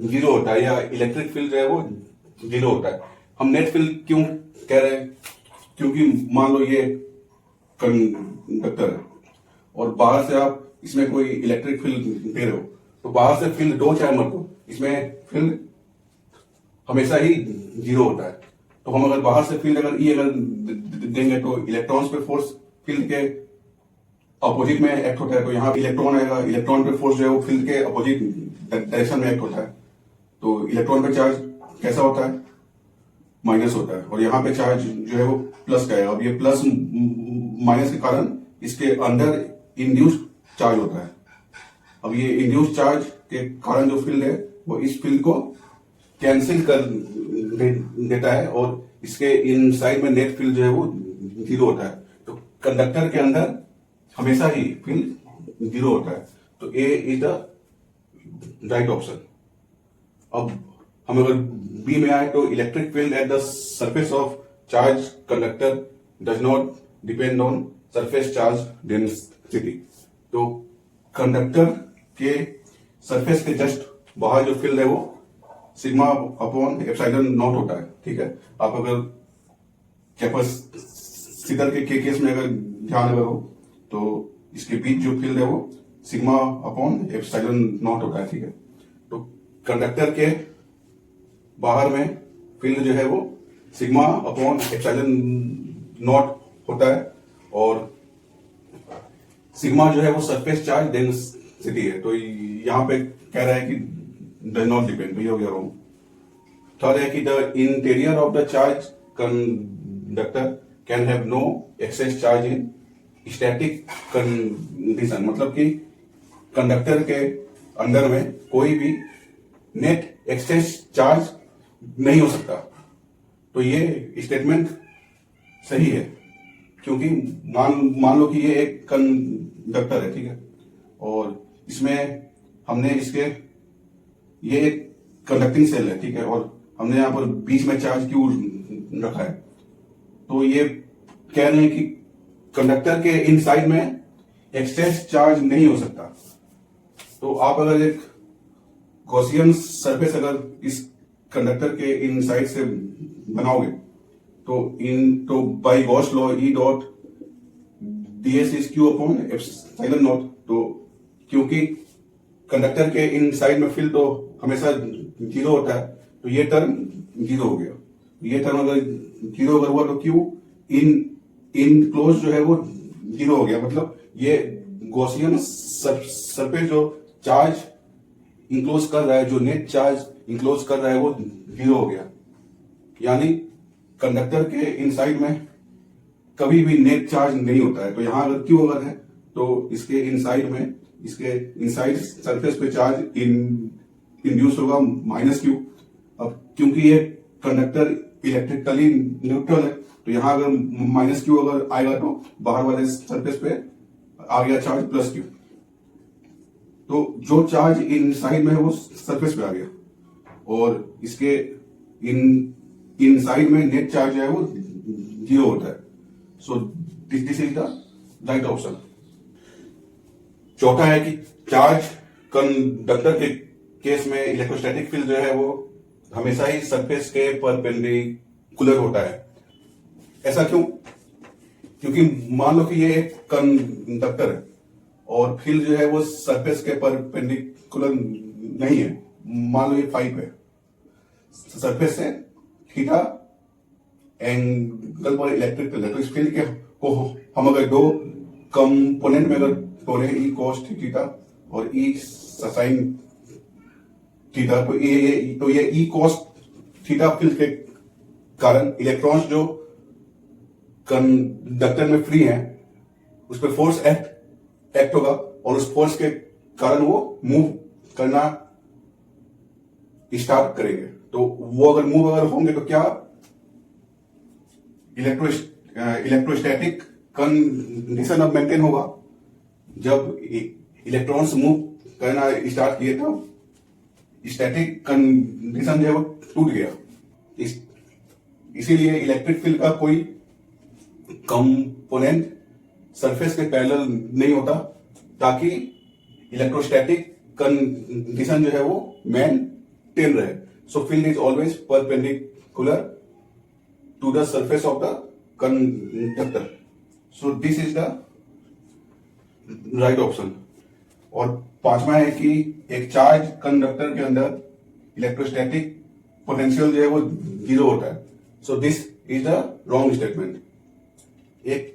0 होता है, या इलेक्ट्रिक फील्ड जो है वो 0 होता है। हम नेट फील्ड क्यों कह रहे हैं, क्योंकि मान लो ये कंडक्टर है और बाहर से आप इसमें कोई इलेक्ट्रिक फील्ड दे रहे हो, तो बाहर से फील्ड दो चाहे मत दो, इसमें फील्ड हमेशा ही 0 होता है। तो हम अगर बाहर से फील्ड अगर ई अगर देंगे तो इलेक्ट्रॉन्स पे फोर्स फील्ड के अपोजिट में एक्ट होता है, तो यहाँ इलेक्ट्रॉन आएगा, इलेक्ट्रॉन पे फोर्स जो है वो फील्ड के अपोजिट डायरेक्शन में एक्ट होता है। तो इलेक्ट्रॉन पे चार्ज कैसा होता है, माइनस होता है, और यहाँ पे चार्ज जो है वो प्लस का है। अब ये प्लस माइनस के कारण इसके अंदर इंड्यूस्ड चार्ज होता है। अब ये इंड्यूस्ड चार्ज के कारण जो फील्ड है वो इस फील्ड को कैंसिल कर देता है, और इसके इन साइड में नेट फील्ड जो है वो 0 होता है। तो कंडक्टर के अंदर हमेशा ही फील्ड 0 होता है, तो ए इज द राइट ऑप्शन। अब हम अगर बी में आए तो electric field at the surface of charge conductor does not depend on surface charge density. तो कंडक्टर के सरफेस के जस्ट बाहर जो फील्ड है वो सिग्मा अपॉन एप्सिलॉन नॉट होता है। ठीक है, आप अगर कैपेसिटर के केस में अगर ध्यान अगर हो तो इसके बीच जो फील्ड है वो सिग्मा अपॉन एप्सिलॉन नॉट होता है। ठीक है, तो कंडक्टर के बाहर में फील्ड जो है वो सिग्मा अपॉन एप्सिलॉन नॉट होता है, और सिग्मा जो है वो सरफेस चार्ज डेंसिटी है। तो यहां पे कह रहा है कि डज नॉट डिपेंड, तो ये हो गया रॉन्ग। थर्ड है कि the interior of the charge conductor can have no excess charge in static condition, मतलब कि कंडक्टर के अंदर में कोई भी नेट एक्सचेंज चार्ज नहीं हो सकता। तो ये स्टेटमेंट सही है, क्योंकि मान लो कि ये एक कंडक्टर है, ठीक है, और इसमें हमने ये एक कंडक्टिंग सेल है, ठीक है, और हमने यहाँ पर बीच में चार्ज क्यों रखा है, तो ये कह रहे हैं कि कंडक्टर के इनसाइड में एक्सचेंज चार्ज नहीं हो सकता। तो आप अगर एक गॉसियन सरफेस अगर इस कंडक्टर के इनसाइड से बनाओगे तो by Gauss law E dot ds is Q upon epsilon naught. तो क्योंकि कंडक्टर के इनसाइड में फील्ड तो हमेशा जीरो होता है, तो ये टर्म जीरो हो गया। ये टर्म अगर जीरो अगर हुआ तो क्यू इन क्लोज जो है वो जीरो हो गया। मतलब ये गॉसियन सरफेस जो चार्ज इंक्लोज कर रहा है, जो नेट चार्ज इंक्लोज कर रहा है, वो जीरो हो गया। यानी कंडक्टर के इनसाइड में कभी भी नेट चार्ज नहीं होता है। तो यहां अगर क्यू अगर है तो इसके इनसाइड सरफेस पे चार्ज इंड्यूस होगा माइनस क्यू। अब क्योंकि ये कंडक्टर इलेक्ट्रिकली न्यूट्रल है, तो यहां अगर माइनस क्यू अगर आएगा तो बाहर वाले सरफेस पे आ गया चार्ज प्लस क्यू। तो जो चार्ज इनसाइड में है वो सरफेस पे आ गया, और इसके इनसाइड में नेट चार्ज है वो जीरो होता है। सो this is the right option. चौथा है कि चार्ज कंडक्टर के केस में इलेक्ट्रोस्टैटिक फील्ड जो है वो हमेशा ही सरफेस के परपेंडिकुलर होता है। ऐसा क्यों? क्योंकि मान लो कि ये एक कंडक्टर है और फील्ड जो है वो सरफेस के परपेंडिकुलर नहीं है। मान लो ये 5 है, सरफेस से थीटा एंगल पर इलेक्ट्रिक फील्ड है। तो इस फील्ड के को हम अगर दो कंपोनेंट में अगर तोड़े, ई कॉस थीटा और ई साइन थीटा, तो ये ई कॉस थीटा फील्ड के कारण इलेक्ट्रॉन्स जो कंडक्टर में फ्री हैं उस पर फोर्स एक्ट होगा, और उस फोर्स के कारण वो मूव करना स्टार्ट करेंगे। तो वो अगर मूव अगर होंगे तो क्या इलेक्ट्रोस्टैटिक कंडीशन अब मेंटेन होगा। जब इलेक्ट्रॉन्स मूव करना स्टार्ट किए तो स्टैटिक कंडीशन जो है वो टूट गया। इसीलिए इलेक्ट्रिक फील्ड का कोई कंपोनेंट सरफेस के पैरेलल नहीं होता, ताकि इलेक्ट्रोस्टैटिक कंडीशन जो है वो मेंटेन रहे। So field is always perpendicular to the surface of the conductor. So this is the right option. और पांचवा है कि एक चार्ज कंडक्टर के अंदर इलेक्ट्रोस्टैटिक पोटेंशियल जो है वो जीरो होता है। सो this is the wrong statement. एक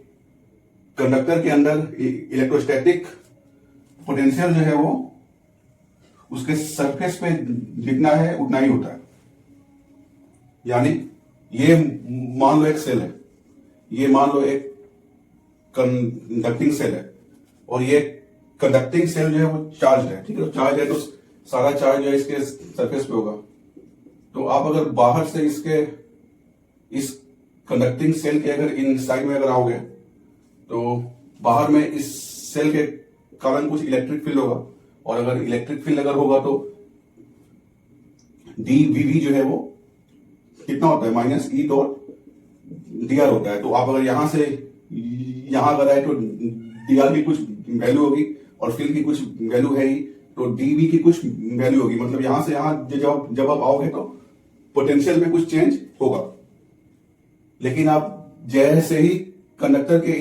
कंडक्टर के अंदर इलेक्ट्रोस्टैटिक पोटेंशियल जो है वो उसके सरफेस पे जितना है उतना ही होता है। यानी ये मान लो एक सेल है, ये मान लो एक कंडक्टिंग सेल है, और ये कंडक्टिंग सेल जो है वो चार्ज है, ठीक है। चार्ज है तो सारा चार्ज जो है इसके सरफेस पे होगा। तो आप अगर बाहर से इस कंडक्टिंग सेल के अगर इन साइड में अगर आओगे तो बाहर में इस सेल के कारण कुछ इलेक्ट्रिक फील्ड होगा, और अगर इलेक्ट्रिक फील्ड अगर होगा तो dVV जो है वो कितना होता है, माइनस ई डॉट dr होता है। तो आप अगर यहां से यहां अगर आए तो dr की कुछ वैल्यू होगी और फील्ड की कुछ वैल्यू है ही, तो dV की कुछ वैल्यू होगी। मतलब यहां से यहां जब आप आओगे तो पोटेंशियल में कुछ चेंज होगा। लेकिन आप जैसे ही कंडक्टर के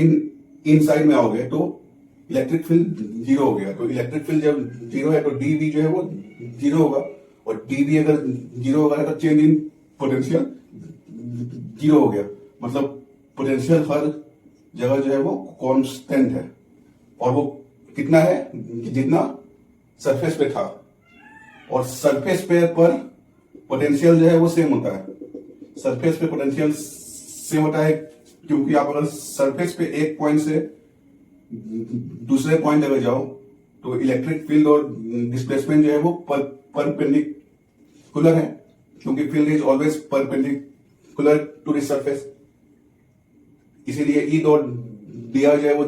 इन साइड में आओगे तो इलेक्ट्रिक फील्ड जीरो हो गया। तो इलेक्ट्रिक फील्ड जब जीरो है तो dV जो है वो जीरो होगा, और dV अगर जीरो होगा तो चेंज इन पोटेंशियल जीरो हो गया। मतलब पोटेंशियल हर जगह जो है वो कांस्टेंट है, और वो कितना है, जितना सरफेस पे था। और सरफेस पे पर पोटेंशियल जो है वो सेम होता है। सरफेस पे पोटेंशियल सेम होता है क्योंकि आप अगर सरफेस पे एक पॉइंट से दूसरे पॉइंट अगर जाओ तो इलेक्ट्रिक फील्ड और डिस्प्लेसमेंट जो है वो परपेंडिकुलर है, क्योंकि field is always perpendicular to the surface, इसीलिए ई डॉट डी आर जो है वो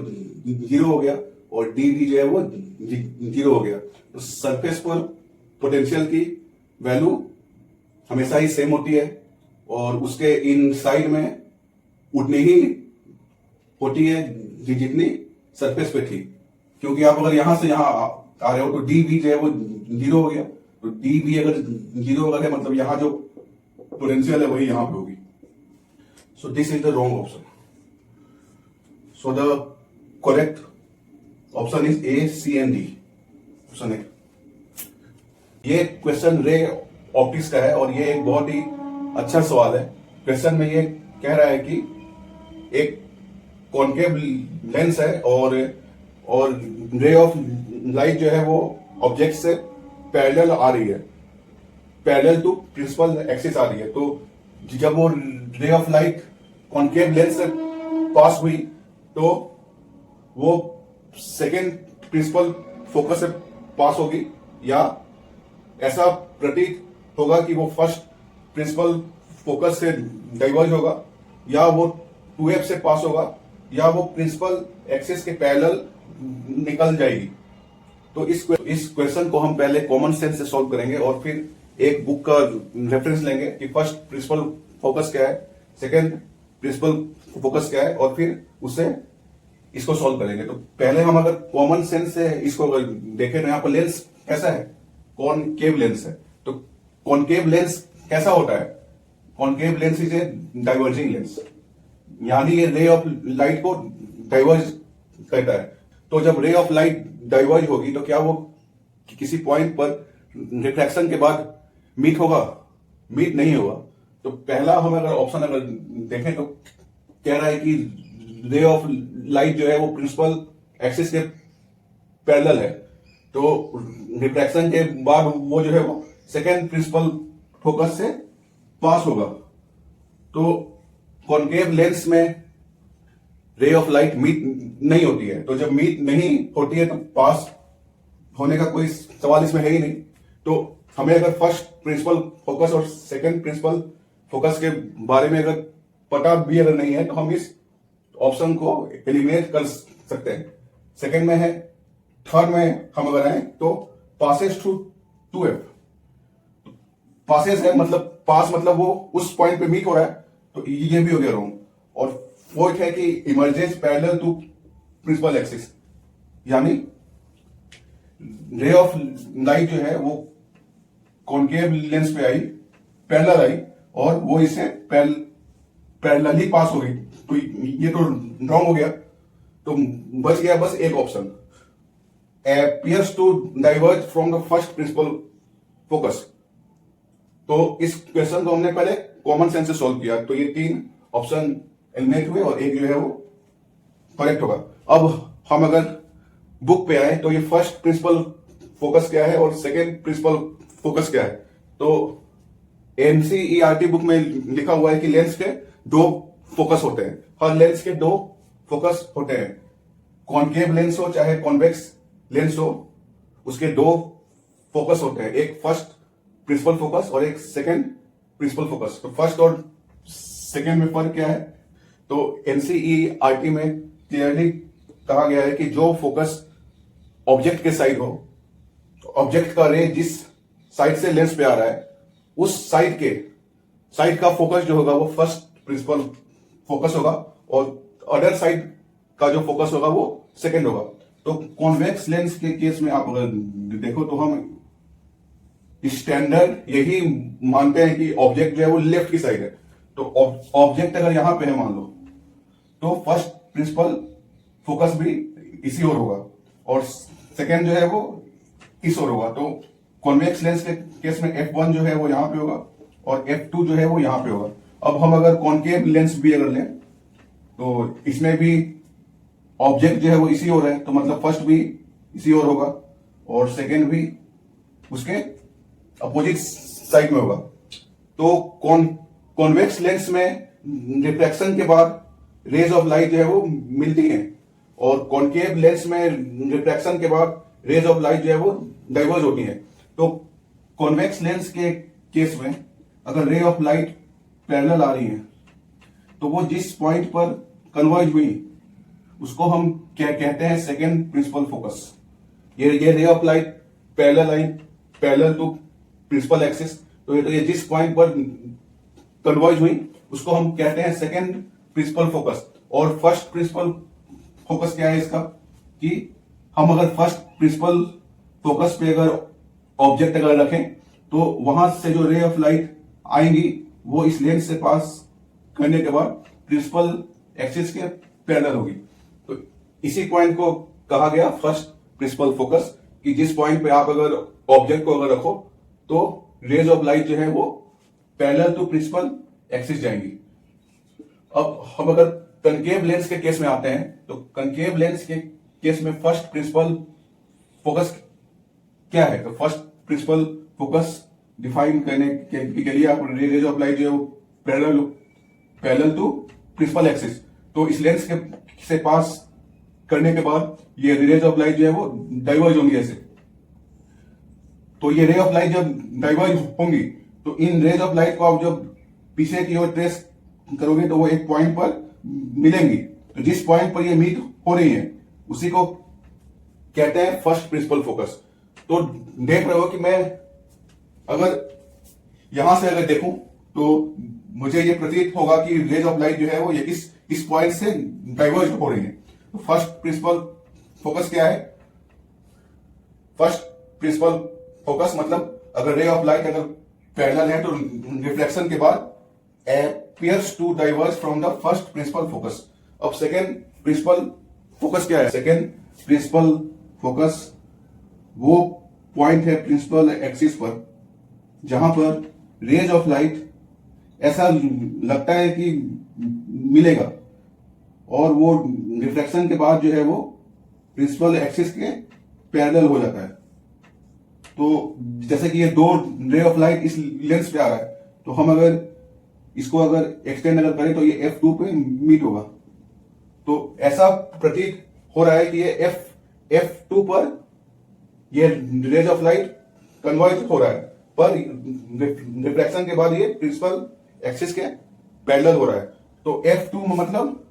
जीरो हो गया और डी वी जो है वो जीरो हो गया। तो सरफेस पर पोटेंशियल की वैल्यू हमेशा ही सेम होती है और उसके इन साइड में उतनी ही होती है जितनी सरफेस पे थी, क्योंकि आप अगर यहां से यहां आ रहे हो तो डी वी जो है वो जीरो हो गया, तो डी वी अगर जीरो अगर है मतलब यहां जो पोटेंशियल है वही यहां पे होगी। So this is the wrong option. So the correct option is A, C and D, option A. ये क्वेश्चन रे ऑप्टिक्स का है और ये एक बहुत ही अच्छा सवाल है। क्वेश्चन में ये कह रहा है कि एक कॉन्केव लेंस है और रे ऑफ लाइट जो है वो ऑब्जेक्ट से पैरेलल आ रही है, पैरेलल टू प्रिंसिपल एक्सिस आ रही है। तो जब वो रे ऑफ लाइट कॉन्केव लेंस से पास हुई तो वो सेकेंड प्रिंसिपल फोकस से पास होगी, या ऐसा प्रतीत होगा कि वो फर्स्ट प्रिंसिपल फोकस से डाइवर्ज होगा, या वो 2f से पास होगा, या वो प्रिंसिपल एक्सिस के पैरेलल निकल जाएगी। तो इस क्वेश्चन को हम पहले कॉमन सेंस से सॉल्व करेंगे और फिर एक बुक का रेफरेंस लेंगे कि फर्स्ट प्रिंसिपल फोकस क्या है, सेकंड प्रिंसिपल फोकस क्या है, और फिर उससे इसको सॉल्व करेंगे। तो पहले हम अगर कॉमन सेंस से इसको अगर देखें तो यहाँ पर लेंस कैसा है, कॉनकेव लेंस है। तो कॉनकेव लेंस कैसा होता है, concave lens is a diverging lens, यानी ये रे ऑफ लाइट को डाइवर्ज करता है। तो जब रे ऑफ लाइट डाइवर्ज होगी तो क्या वो किसी पॉइंट पर रिफ्रैक्शन के बाद मीट होगा, मीट नहीं होगा। तो पहला हम अगर ऑप्शन अगर देखें तो कह रहा है कि रे ऑफ लाइट जो है वो प्रिंसिपल एक्सिस के पैरेलल है, तो रिफ्रैक्शन के बाद वो जो है वो सेकेंड प्रिंसिपल फोकस से पास होगा। तो कॉन्केव लेंस में रे ऑफ लाइट मीट नहीं होती है, तो जब मीट नहीं होती है तो पास होने का कोई सवाल इसमें है ही नहीं। तो हमें अगर फर्स्ट प्रिंसिपल फोकस और सेकंड प्रिंसिपल फोकस के बारे में अगर पता भी अगर नहीं है तो हम इस ऑप्शन को एलिमिनेट कर सकते हैं। सेकंड में है, थर्ड में हम अगर आए तो पासेस थ्रू 2f, पासेस है मतलब पास मतलब वो उस पॉइंट पे मीट हो रहा है, तो ये भी हो गया रॉन्ग। और फोर्थ है कि emergence parallel to principal axis, यानी रे ऑफ लाइट जो है वो कॉन्केव लेंस पे आई, पैरेलल आई और वो इसे पैरेलली पास हो गई, तो ये तो रॉन्ग हो गया। तो बच गया बस एक option, appears to diverge from the first principal focus। तो इस क्वेश्चन को हमने पहले कॉमन सेंस से सॉल्व किया, तो ये तीन ऑप्शन एलिमिनेट हुए और एक जो है वो करेक्ट होगा। अब हम अगर बुक पे आए तो ये फर्स्ट प्रिंसिपल फोकस क्या है और सेकेंड प्रिंसिपल फोकस क्या है। तो एनसीईआरटी बुक में लिखा हुआ है कि लेंस के दो फोकस होते हैं, हर लेंस के दो फोकस होते हैं, कॉन्केव लेंस हो चाहे कॉन्वेक्स लेंस हो, उसके दो फोकस होते हैं, एक फर्स्ट प्रिंसिपल फोकस और एक सेकेंड प्रिंसिपल फोकस। तो फर्स्ट और सेकेंड में फर्क क्या है, तो एनसीईआरटी में क्लियरली कहा गया है कि जो फोकस ऑब्जेक्ट के साइड हो, ऑब्जेक्ट का रे जिस साइड से लेंस पे आ रहा है उस साइड का फोकस जो होगा वो फर्स्ट प्रिंसिपल फोकस होगा और अदर साइड का जो फोकस होगा वो सेकेंड होगा। तो कॉन्वेक्स लेंस के केस में आप अगर देखो तो हम स्टैंडर्ड यही मानते हैं कि ऑब्जेक्ट जो है वो लेफ्ट की साइड है। तो ऑब्जेक्ट अगर यहां पे है मान लो, तो फर्स्ट प्रिंसिपल फोकस भी इसी ओर होगा और सेकेंड जो है वो इस ओर होगा। तो कॉन्वेक्स लेंस के केस में f1 जो है वो यहां पे होगा और f2 जो है वो यहां पे होगा। अब हम अगर कॉन्केव लेंस भी अगर लें तो इसमें भी ऑब्जेक्ट जो है वो इसी ओर है, तो मतलब फर्स्ट भी इसी ओर होगा और सेकेंड भी उसके अपोजिट साइड में होगा। तो कॉन्वेक्स लेंस में रिफ्रैक्शन के बाद रेज ऑफ लाइट जो है वो मिलती हैं और कॉन्केव लेंस में रिफ्रैक्शन के बाद रेज ऑफ लाइट जो है वो डाइवर्ज होती है। तो कॉन्वेक्स लेंस के केस में अगर रे ऑफ लाइट पैरेलल आ रही है तो वो जिस पॉइंट पर कन्वर्ज हुई उसको हम क्या कहते हैं, सेकेंड प्रिंसिपल फोकस। ये रे ऑफ लाइट पैरेलल आई, पैरेलल टू प्रिंसिपल एक्सिस, तो ये जिस पॉइंट पर कन्वर्ज हुई उसको हम कहते हैं सेकेंड प्रिंसिपल फोकस। और फर्स्ट प्रिंसिपल फोकस क्या है इसका, कि हम अगर फर्स्ट प्रिंसिपल फोकस पे अगर ऑब्जेक्ट अगर रखें तो वहां से जो रे ऑफ लाइट आएंगी वो इस लेंस से पास करने के बाद प्रिंसिपल एक्सिस के पैरेलल होगी। तो इसी पॉइंट को कहा गया फर्स्ट प्रिंसिपल फोकस, कि जिस पॉइंट पे आप अगर ऑब्जेक्ट को अगर रखो तो रेज ऑफ लाइट जो है वो पैरेलल टू प्रिंसिपल एक्सिस जाएंगी। अब हम अगर कनकेव लेंस के केस में आते हैं तो कनकेव लेंस के केस में फर्स्ट प्रिंसिपल फोकस क्या है, तो फर्स्ट प्रिंसिपल फोकस डिफाइन करने के लिए आप रेज ऑफ लाइट जो है वो पैरेलल टू प्रिंसिपल एक्सिस, तो इस लेंस के से पास करने के बाद ये रेज ऑफ लाइट जो है वो डाइवर्ज होंगी ऐसे। तो ये रे ऑफ लाइट जब डाइवर्ज होंगी तो इन रेज ऑफ लाइट को आप जब पीछे की ओर ट्रेस करोगे तो वो एक पॉइंट पर मिलेंगी। तो जिस पॉइंट पर ये मीट हो रही है उसी को कहते हैं फर्स्ट प्रिंसिपल फोकस। तो देख रहे हो कि मैं अगर यहां से अगर देखूं तो मुझे ये प्रतीत होगा कि रेज ऑफ लाइट जो है वो ये इस पॉइंट से डाइवर्ज हो रही है। तो फर्स्ट प्रिंसिपल फोकस क्या है, फर्स्ट प्रिंसिपल फोकस मतलब अगर रे ऑफ लाइट अगर पैरेलल है तो रिफ्लेक्शन के बाद appears to diverge from the first principal focus। अब सेकेंड प्रिंसिपल फोकस क्या है, सेकेंड प्रिंसिपल फोकस वो पॉइंट है प्रिंसिपल एक्सिस पर जहां पर रेज ऑफ लाइट ऐसा लगता है कि मिलेगा और वो रिफ्लेक्शन के बाद जो है वो प्रिंसिपल एक्सिस के पैरेलल हो जाता है। तो जैसे कि ये दो रे ऑफ लाइट इस लेंस पे आ रहा है तो हम अगर इसको अगर एक्सटेंड अगर करें तो ये F2 पे मीट होगा। तो ऐसा प्रतीत हो रहा है कि ये F2 पर ये रेज ऑफ लाइट कन्वर्ज हो रहा है, पर रिफ्लेक्शन के बाद ये प्रिंसिपल एक्सिस के पैरेलल हो रहा है। तो F2 मतलब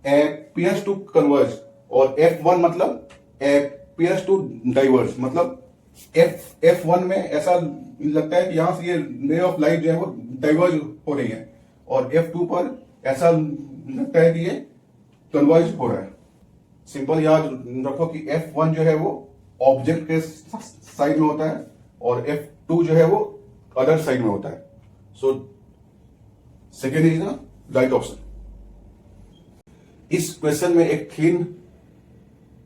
appears to converge और F1 मतलब appears to diverge। मतलब F1 में ऐसा लगता है कि यहां से ये रे ऑफ लाइट जो है वो डाइवर्ज हो रही है और F2 पर ऐसा लगता है कि ये कन्वर्ज हो रहा है। सिंपल याद रखो कि F1 जो है वो ऑब्जेक्ट के साइड में होता है और F2 जो है वो अदर साइड में होता है। So second is the right option. इस क्वेश्चन में एक थिन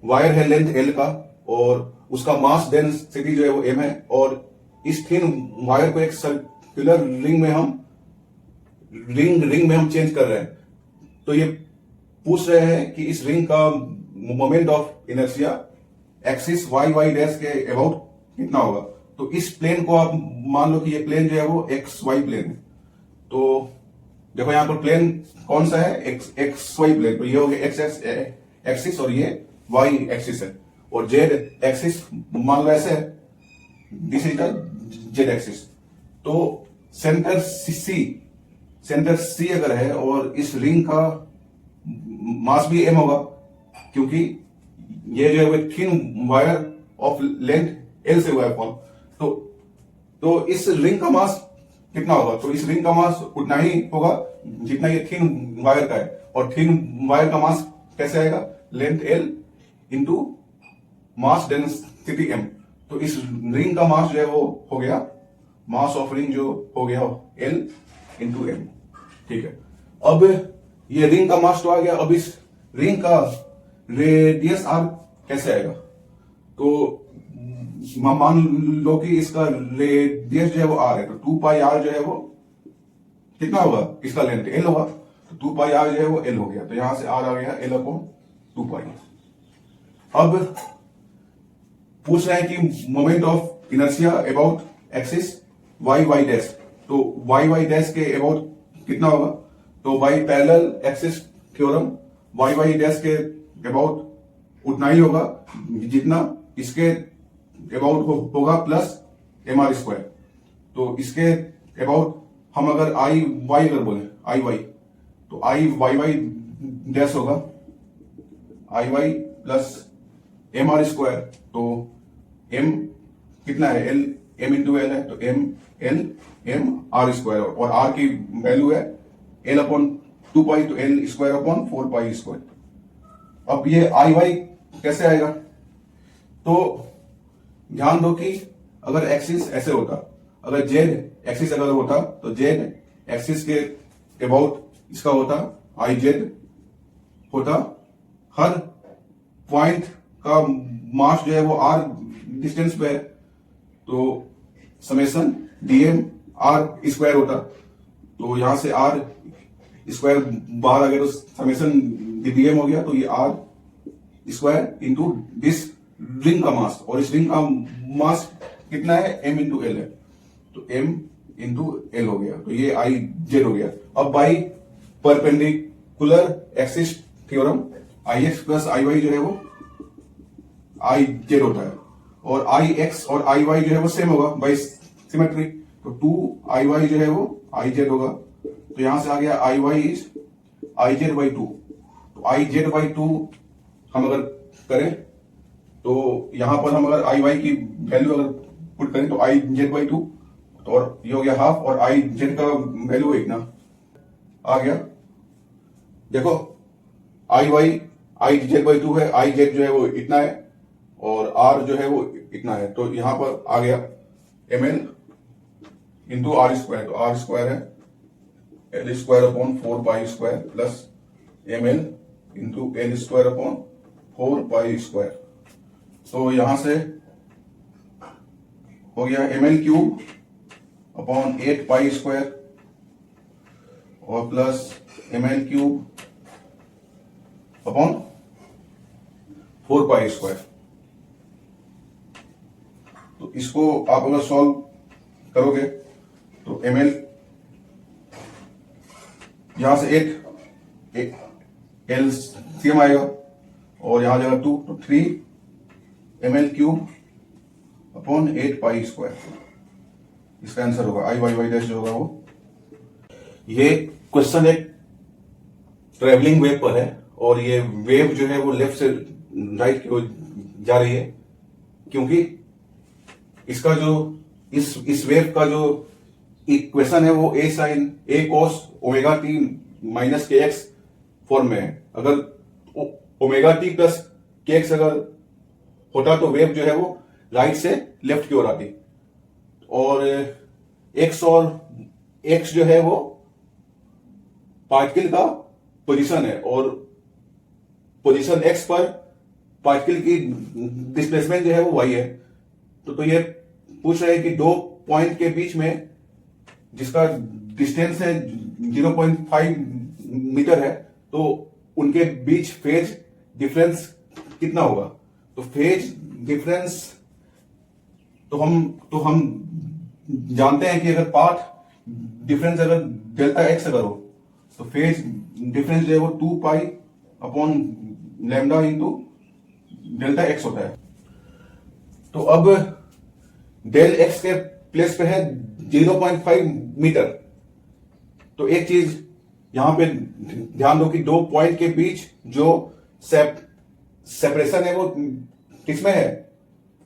वायर है लेंथ L का और उसका मास डेंसिटी जो है वो m है और इस थिन वायर को एक सर्कुलर रिंग में हम चेंज कर रहे हैं। तो ये पूछ रहे हैं कि इस रिंग का moment of inertia axis y dash के अबाउट कितना होगा। तो इस प्लेन को आप मान लो कि ये प्लेन जो है वो XY प्लेन है। तो देखो यहां पर प्लेन कौन सा है, XY प्लेन। तो ये हो गया x एक्सिस और ये y एक्सिस है और z एक्सिस मान लो ऐसे है, this is the z axis. तो सेंटर C अगर है और इस रिंग का मास भी m होगा क्योंकि ये जो है thin wire of length L से हुआ है फॉर्म। तो इस रिंग का मास कितना होगा, तो इस रिंग का मास उतना ही होगा जितना ये थिन वायर का है और थिन वायर का मास कैसे आएगा, length L into mass density m। तो इस रिंग का मास जो है वो हो गया, मास ऑफ रिंग जो हो गया L इंटू m। ठीक है, अब ये रिंग का मास तो आ गया, अब इस रिंग का रेडियस r कैसे आएगा। तो मान लो कि इसका रेडियस जो है वो r है, तो 2 पाई r जो है वो कितना होगा, इसका लेंथ L होगा। तो 2 पाई r जो है वो L हो गया, तो यहां से r आ गया L अपॉन 2 पाई। अब पूछ रहे हैं कि moment of inertia about axis y dash. तो y डैश के अबाउट कितना होगा, तो by parallel axis theorem y dash के अबाउट उतना ही होगा जितना इसके अबाउट होगा प्लस एम आर स्क्वायर। तो इसके अबाउट हम अगर आई वाई अगर बोले आई वाई, तो आई वाई वाई डैश होगा I Y plus M R square. तो एम कितना है, एल एम इंटू एल है, तो M L M R square, और आर की वैल्यू है एल अपॉन 2 पाई, तो L square upon 4 pi square. अब ये आई वाई कैसे आएगा, तो ध्यान दो कि अगर एक्सिस ऐसे होता, अगर जेड एक्सिस अगर होता, तो जेड एक्सिस के अबाउट इसका होता आई जेड होता, हर पॉइंट का मास जो है वो आर डिस्टेंस पे है, तो समेशन डीएम आर स्क्वायर होता। तो यहां से आर स्क्वायर बाहर आ गया, तो समेशन डीएम हो गया, तो ये R square into this ring का मास, और इस रिंग का मास कितना है, एम इंटू एल है, तो एम इंटू एल हो गया, तो ये आई जेड हो गया। अब by perpendicular axis theorem I X plus I Y जो है वो आई जेड होता है, और आई एक्स और आई वाई जो है वो सेम होगा बाई सिमेट्री, तो 2 आई वाई जो है वो आई जेड होगा। तो यहां से आ गया I Y is I Z by 2, तो आई जेड बाई 2 हम अगर करें, तो यहां पर हम अगर आई वाई की वैल्यू अगर पुट करें, तो आई जेड बाई 2, और ये हो गया हाफ, और आई जेड का वैल्यू इतना आ गया। देखो आई वाई आई जेड बाई 2 है, आई जेड जो है वो इतना है, और आर जो है वो इतना है, तो यहां पर आ गया M L into R square, तो आर स्क्वायर है L square upon 4 pi square plus M L into L square upon 4 pi square. तो यहां से हो गया M L cube upon 8 pi square और plus M L cube upon 4 pi square. तो इसको आप अगर सॉल्व करोगे, तो एम एल यहां से 8 एलसीएम आएगा, और यहां जाएगा 2, तो 3 M L cube upon 8 pi square. इसका आंसर होगा आई वाई वाई डैश जो होगा वो। ये क्वेश्चन एक ट्रेवलिंग वेव पर है, और ये वेव जो है वो लेफ्ट से राइट की ओर जा रही है, क्योंकि इसका जो इस वेव का जो इक्वेशन है वो ए साइन ए cos omega T minus K x form में है। अगर ओमेगा टी प्लस के एक्स अगर होता, तो वेव जो है वो राइट से लेफ्ट की ओर आती, और एक्स जो है वो पार्टिकल का पोजीशन है, और पोजीशन एक्स पर पार्टिकल की डिस्प्लेसमेंट जो है वो वाई है। तो ये पूछ रहे हैं कि 2 पॉइंट के बीच में जिसका डिस्टेंस है 0.5 मीटर है, तो उनके बीच फेज डिफरेंस कितना होगा। तो फेज डिफरेंस तो हम जानते हैं कि अगर पाथ डिफरेंस अगर डेल्टा एक्स अगर हो, तो फेज डिफरेंस जो है वो 2 pi upon lambda into delta x होता है। तो अब डेल एक्स के प्लेस पे है 0.5 मीटर। तो एक चीज यहां पे ध्यान दो कि 2 पॉइंट के बीच जो सेपरेशन है वो किसमें है,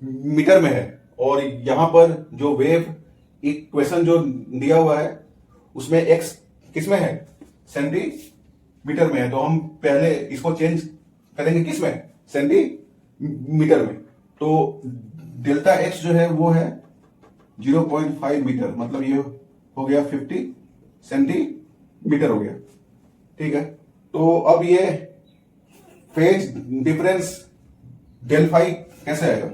मीटर में है, और यहां पर जो वेव इक्वेशन जो दिया हुआ है उसमें एक्स किसमें है, सेंटीमीटर में है। तो हम पहले इसको चेंज करेंगे किसमें, सेंटीमीटर में। तो डेल्टा एक्स जो है वो है 0.5 मीटर, मतलब ये हो गया 50 सेंटीमीटर हो गया, ठीक है। तो अब ये फेज डिफरेंस डेल फाई कैसे आएगा,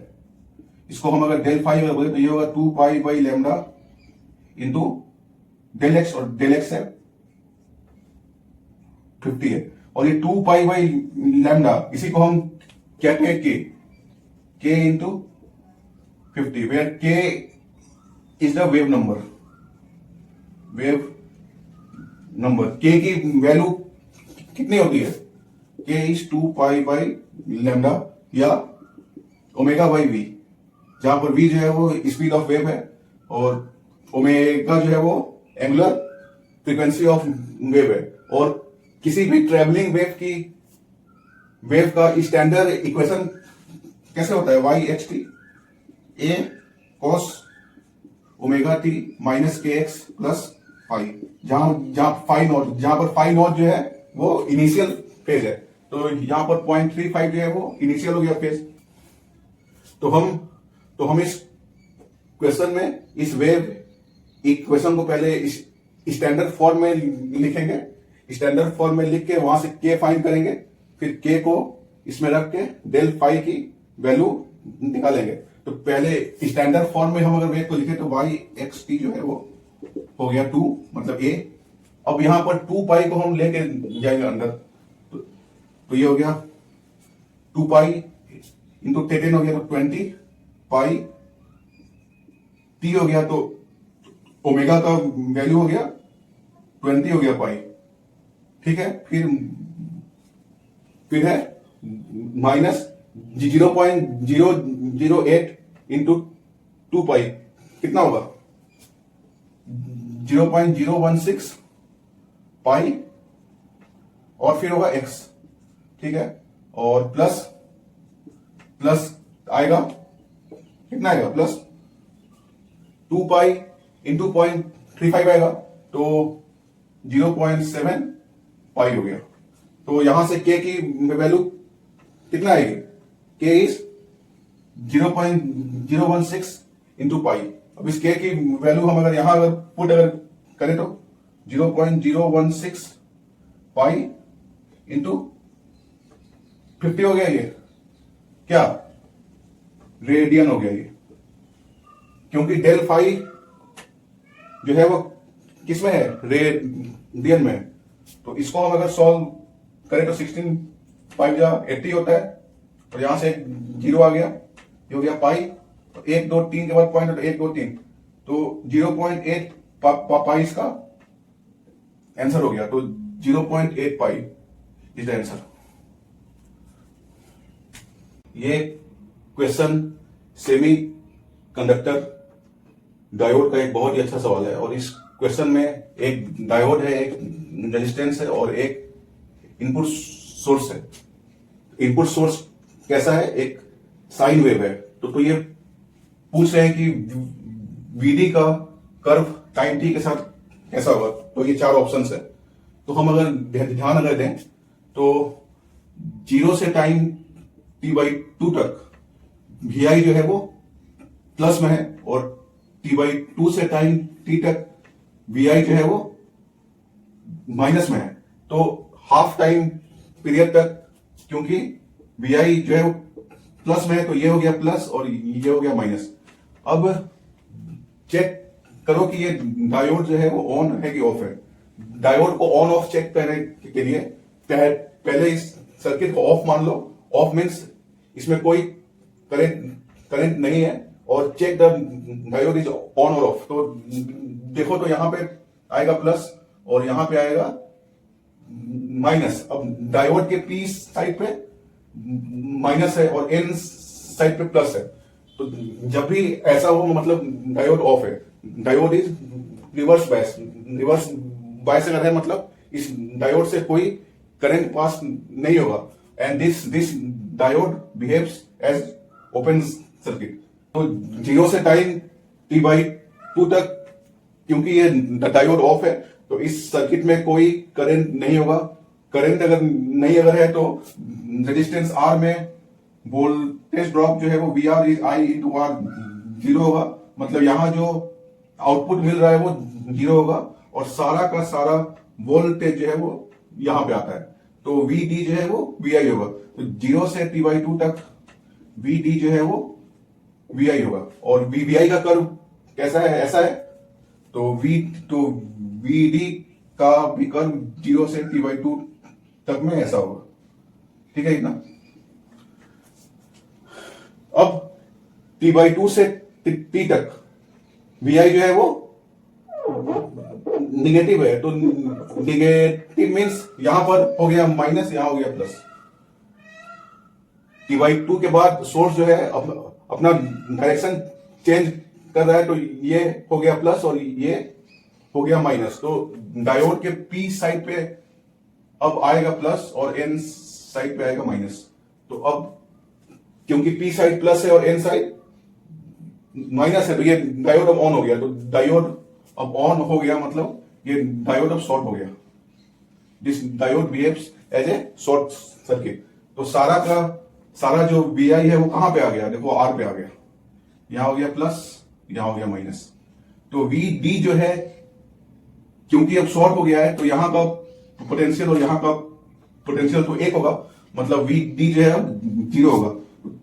इसको हम अगर डेल फाई बोले तो ये होगा 2 pi by lambda into del X, और डेल एक्स है 50 है, और ये 2 पाई बाई लैम्डा इसी को हम कहते हैं के इंटू 50, वेयर के इज द वेव नंबर। के की वैल्यू कितनी होती है, के इज 2 पाई बाई लैम्डा, या ओमेगा बाई वी, जहां पर वी जो है वो स्पीड ऑफ वेव है और ओमेगा जो है वो एंगुलर फ्रीक्वेंसी ऑफ वेव है। और किसी भी ट्रेवलिंग वेव का स्टैंडर्ड इक्वेशन कैसे होता है, Y H T A cos omega T minus K X plus phi, जहां पर फाई नॉट जो है वो इनिशियल फेज है। तो यहां पर 0.35 जो है वो इनिशियल हो गया फेज। तो हम इस क्वेश्चन में इस वेव इक्वेशन को पहले स्टैंडर्ड फॉर्म में लिखेंगे, स्टैंडर्ड फॉर्म में लिख के वहां से के फाइंड करेंगे, फिर के को इसमें रख के डेल फाई की वैल्यू निकालेंगे। तो पहले स्टैंडर्ड फॉर्म में हम अगर वेव को लिखे तो वाई एक्स टी जो है वो हो गया 2 मतलब ए। अब यहां पर 2 पाई को हम लेके जाएंगे अंदर, तो ये हो गया 2 पाई इंटू 10 हो गया तो 20 पाई टी हो गया, तो ओमेगा का वैल्यू हो गया 20 हो गया पाई। ठीक है, फिर है माइनस 0.008 इंटू 2 पाई कितना होगा 0.016 पाई और फिर होगा एक्स। ठीक है, और प्लस आएगा कितना आएगा प्लस 2 पाई इंटू 0.35 आएगा तो 0.7 पाई हो गया। तो यहां से के की वैल्यू कितना आएगी, के इज 0.016 इंटू पाई। अब इस के की वैल्यू हम अगर पुट करें तो 0.016 पाई इंटू 50 हो गया, ये क्या रेडियन हो गया ये, क्योंकि डेल फाई जो है वो किसमें है, रेडियन में है। तो इसको हम अगर सॉल्व करें तो 16 5 जा 80 होता है, और यहां से 0 आ गया, ये हो गया पाई, तो 1 2 3 के बाद पॉइंट है तो 1 2 3, तो 0.8 पाई इसका आंसर हो गया। तो 0.8 पाई इज द आंसर। ये क्वेश्चन सेमी कंडक्टर डायोड का एक बहुत ही अच्छा सवाल है, और इस क्वेश्चन में एक डायोड है, एक रेजिस्टेंस है और एक इनपुट सोर्स है। इनपुट सोर्स कैसा है, एक साइन वेव है। तो ये पूछ रहे हैं कि वीडी का कर्व टाइम टी के साथ कैसा होगा। तो ये 4 ऑप्शंस है। तो हम अगर ध्यान अगर दें तो 0 से टाइम t/2 तक vi जो है वो प्लस में है, और t/2 से टाइम t तक vi जो है वो माइनस में है। तो हाफ टाइम पीरियड तक क्योंकि vi जो है वो प्लस में है, तो ये हो गया प्लस और ये हो गया माइनस। अब चेक करो कि ये डायोड जो है वो ऑन है कि ऑफ है। डायोड को ऑन ऑफ चेक करने के लिए पहले इस सर्किट को ऑफ मान लो। ऑफ मीन्स इसमें कोई करंट नहीं है, और check the diode is on और ऑफ। तो देखो तो यहां पे आएगा प्लस और यहां पे आएगा माइनस। अब डायोड के पी साइड पे माइनस है और एन साइड पे प्लस है, तो जब भी ऐसा हो मतलब डायोड ऑफ है। डायोड इज रिवर्स बायस अगर है मतलब इस डायोड से कोई करंट पास नहीं होगा, and this diode behaves as open circuit. तो 0 से टाइम t/2 तक क्योंकि ये डायोड ऑफ है, तो इस सर्किट में कोई करंट नहीं होगा। करंट अगर है तो रेजिस्टेंस R में वोल्टेज ड्रॉप जो है वो VR is I into R 0 होगा। मतलब यहां जो आउटपुट मिल रहा है वो 0 होगा, और सारा का सारा वोल्टेज जो है वो यहां पे आता है। तो VD जो है वो VI होगा। तो 0 से t/2 तक VD जो है वो VI होगा, और VI का कर्व कैसा है, ऐसा है। तो VD का भी कर्व 0 से t/2 तक में ऐसा होगा। ठीक है इतना। अब t/2 से t तक VI जो है वो निगेटिव है, तो निगेटिव मीन्स यहां पर हो गया माइनस, यहां हो गया प्लस। T/2 के बाद सोर्स जो है अपना डायरेक्शन चेंज कर रहा है, तो ये हो गया प्लस और ये हो गया माइनस। तो डायोड के पी साइड पे अब आएगा प्लस और एन साइड पे आएगा माइनस। तो अब क्योंकि पी साइड प्लस है और एन साइड माइनस है, तो ये डायोड अब ऑन हो गया। तो डायोड अब ऑन हो गया, मतलब ये डायोड अब शॉर्ट हो गया। This diode behaves as a short circuit. तो सारा का सारा जो वी आई है वो कहां पे आ गया, देखो आर पे आ गया। यहां हो गया प्लस, यहां हो गया माइनस। तो वी डी जो है क्योंकि अब शॉर्ट हो गया है, तो यहां का पोटेंशियल और यहां का पोटेंशियल तो एक होगा, मतलब वी डी जो है जीरो होगा।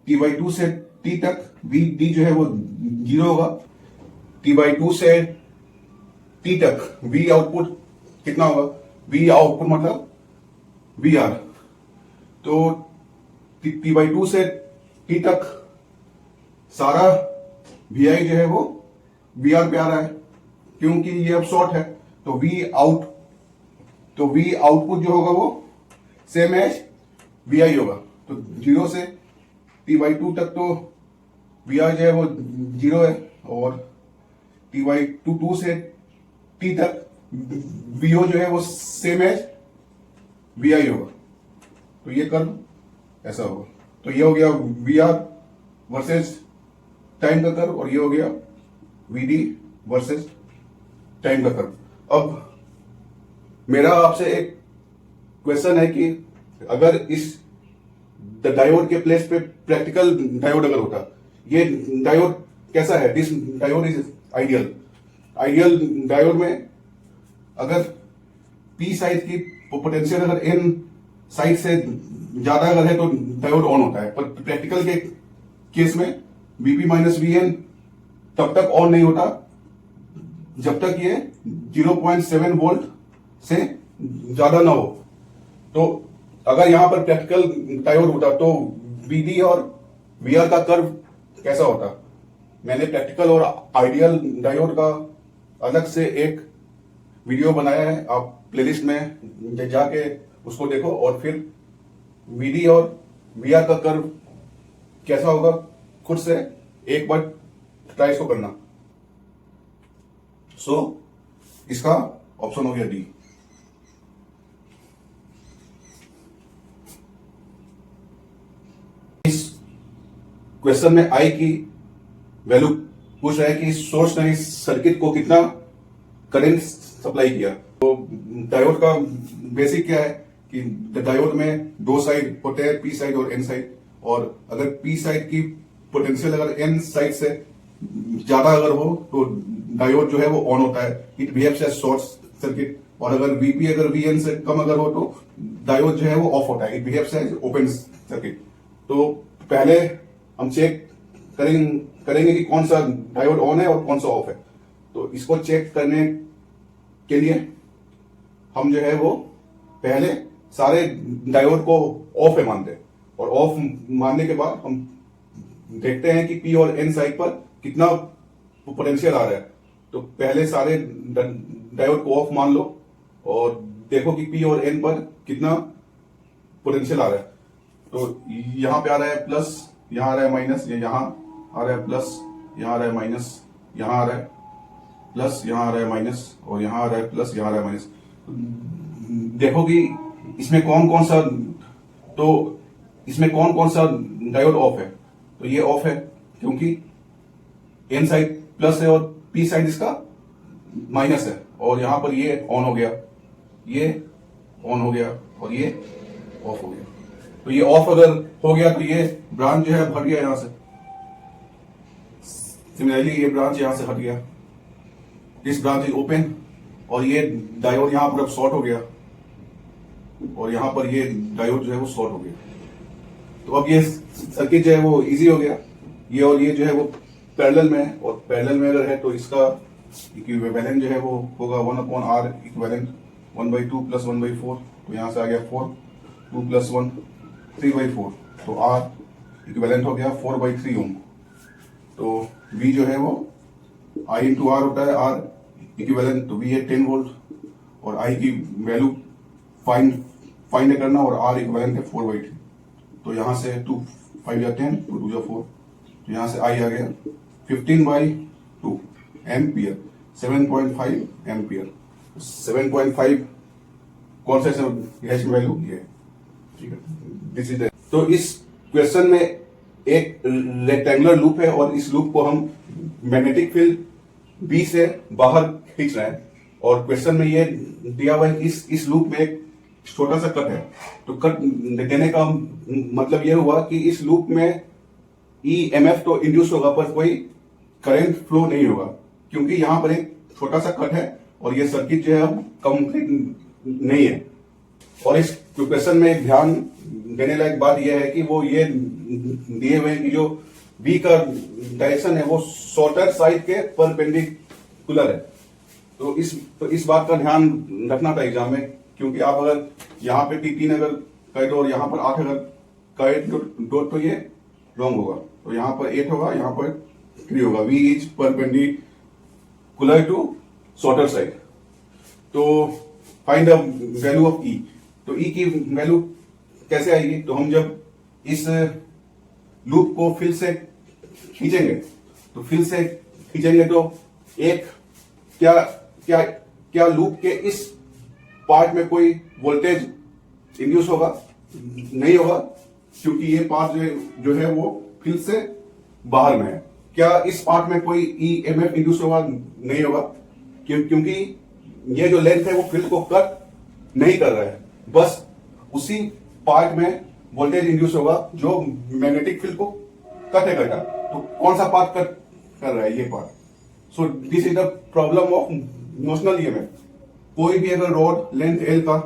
T/2 से टी तक वी डी जो है वो जीरो होगा। T/2 से टी तक वी आउटपुट कितना होगा, वी आउटपुट मतलब वी आर। तो T/2 से टी तक सारा वी आई जो है वो वी आर पे आ रहा है, क्योंकि ये अब शॉर्ट है। तो वी आउटपुट जो होगा वो सेम एज वी आई होगा। तो जीरो से T/2 तक तो वी आर जो है वो जीरो है, और T/2 से टी तक वीओ जो है वो सेम एज वी आई होगा। तो ये कर्व ऐसा होगा। तो ये हो गया वी आर वर्सेस टाइम का कर्व, और ये हो गया वी डी वर्सेस टाइम का कर्व। अब मेरा आपसे एक क्वेश्चन है कि अगर इस डायोड के प्लेस पे प्रैक्टिकल डायोड अगर होता, ये डायोड कैसा है, this diode is ideal diode में अगर पी साइड की पोटेंशियल अगर एन साइड से ज्यादा अगर है तो डायोड ऑन होता है। पर प्रैक्टिकल के केस में वीपी माइनस वी एन तब तक ऑन नहीं होता जब तक ये 0.7 वोल्ट से ज्यादा ना हो। तो अगर यहां पर प्रैक्टिकल डायोड होता तो वीडी और वीआर का कर्व कैसा होता। मैंने प्रैक्टिकल और आइडियल डायोड का अलग से एक वीडियो बनाया है, आप प्लेलिस्ट में जाके उसको देखो, और फिर वीडी और वीआर का कर्व कैसा होगा खुद से एक बार ट्राई इसको करना। सो इसका ऑप्शन हो गया डी। इस क्वेश्चन में आई की वैल्यू पूछ रहा है कि सोर्स ने इस सर्किट को कितना करंट सप्लाई किया। तो डायोड का बेसिक क्या है कि डायोड में दो साइड होते हैं, पी साइड और एन साइड। और अगर पी साइड की पोटेंशियल अगर एन साइड से ज्यादा अगर हो तो डायोड जो है वो ऑन होता है, it behaves as short circuit. और अगर वीपी अगर वीएन से कम अगर हो तो डायोड जो है वो ऑफ होता है, it behaves as open circuit. तो पहले हम चेक करेंगे कि कौन सा डायोड ऑन है और कौन सा ऑफ है। तो इसको चेक करने के लिए हम जो है वो पहले सारे डायोड को ऑफ है मानते हैं, और ऑफ मानने के बाद हम देखते हैं कि पी और एन साइड पर कितना पोटेंशियल आ रहा है। तो पहले सारे डायोड को ऑफ मान लो और देखो कि पी और एन पर कितना पोटेंशियल आ रहा है। तो यहां पे आ रहा है प्लस, यहां आ रहा है माइनस, यहां आ रहा है प्लस, यहां आ रहा है माइनस, यहां आ रहा है प्लस, यहां आ रहा है माइनस, और यहां आ रहा है प्लस, यहां आ रहा है माइनस। देखो कि इसमें कौन कौन सा डायोड ऑफ है। तो ये ऑफ है क्योंकि एन साइड प्लस है और पी साइड इसका माइनस है, और यहां पर ये ऑन हो गया, ये ऑन हो गया, और ये ऑफ हो गया। तो ये ऑफ अगर हो गया तो ये ब्रांच जो है हट गया यहां से। सिमिलरली ये ब्रांच यहां से हट गया, दिस ब्रांच इज ओपन, और ये डायोड यहां पर अब शॉर्ट हो गया, और यहां पर ये डायोड जो है वो शॉर्ट हो गया। तो अब ये सर्किट जो है वो इजी हो गया। ये और ये जो है वो पैरेलल में है, और पैरेलल में अगर है तो इसका इक्विवेलेंट जो है वो होगा 1/r इक्विवेलेंट 1/2 प्लस 1/4। तो यहां से आ गया 4, 2 प्लस 1 3/4। तो r इक्विवेलेंट हो गया 4/3 ओम। तो v जो है वो I इंटू आर होता है, r इक्विवेलेंट तो v है 10 वोल्ट, और I की वैल्यू फाइंड करना, और r इक्विवेलेंट है 4/3। तो यहां से 2 5 या 10, 2 2 या 4, तो यहाँ से आई आ गया 15/2 एम्पियर, 7.5 एम्पियर। 7.5 कौन सा रिलेशन वैल्यू ये है, ठीक है, दिस इज। तो इस क्वेश्चन में एक रेक्टेंगुलर लूप है और इस लूप को हम मैग्नेटिक फील्ड बी से बाहर खींच रहे हैं, और क्वेश्चन में ये दिया हुआ है कि इस लूप में एक छोटा सा कट है। तो कट देने का मतलब ये हुआ कि इस लूप में ईएमएफ तो इंड्यूस होगा पर कोई करंट फ्लो नहीं होगा, क्योंकि यहां पर एक छोटा सा कट है और ये सर्किट जो है अब कंप्लीट नहीं है। और इस क्वेश्चन में एक ध्यान देने लायक बात यह है कि वो ये दिए हुए हैं कि जो बी का डायरेक्शन है वो शॉर्टर साइड के परपेंडिकुलर है। तो इस बात का ध्यान रखना था एग्जाम में, क्योंकि आप अगर यहाँ पे 3 अगर कहे दो और यहाँ पर 8 अगर कहे दो तो ये रॉन्ग होगा। तो यहाँ पर 8 होगा, यहाँ पर 3 होगा। V is perpendicular to shorter side. तो find the value of E. तो ई की वैल्यू कैसे आएगी? तो हम जब इस लूप को फिर से खींचेंगे तो एक क्या लूप के इस पार्ट में कोई वोल्टेज इंड्यूस होगा? नहीं होगा, क्योंकि ये पार्ट जो है वो फिर से बाहर में है। क्या इस पार्ट में कोई ईएमएफ इंड्यूस होगा? नहीं होगा, क्योंकि ये जो लेंथ है वो फील्ड को कट नहीं कर रहा है, बस उसी पार्ट में वोल्टेज इंड्यूस होगा जो मैग्नेटिक फील्ड को कट करेगा। तो कौन सा पार्ट कट कर रहा है? ये part. So this is the problem of notional EMF. कोई भी अगर रॉड लेंथ एल का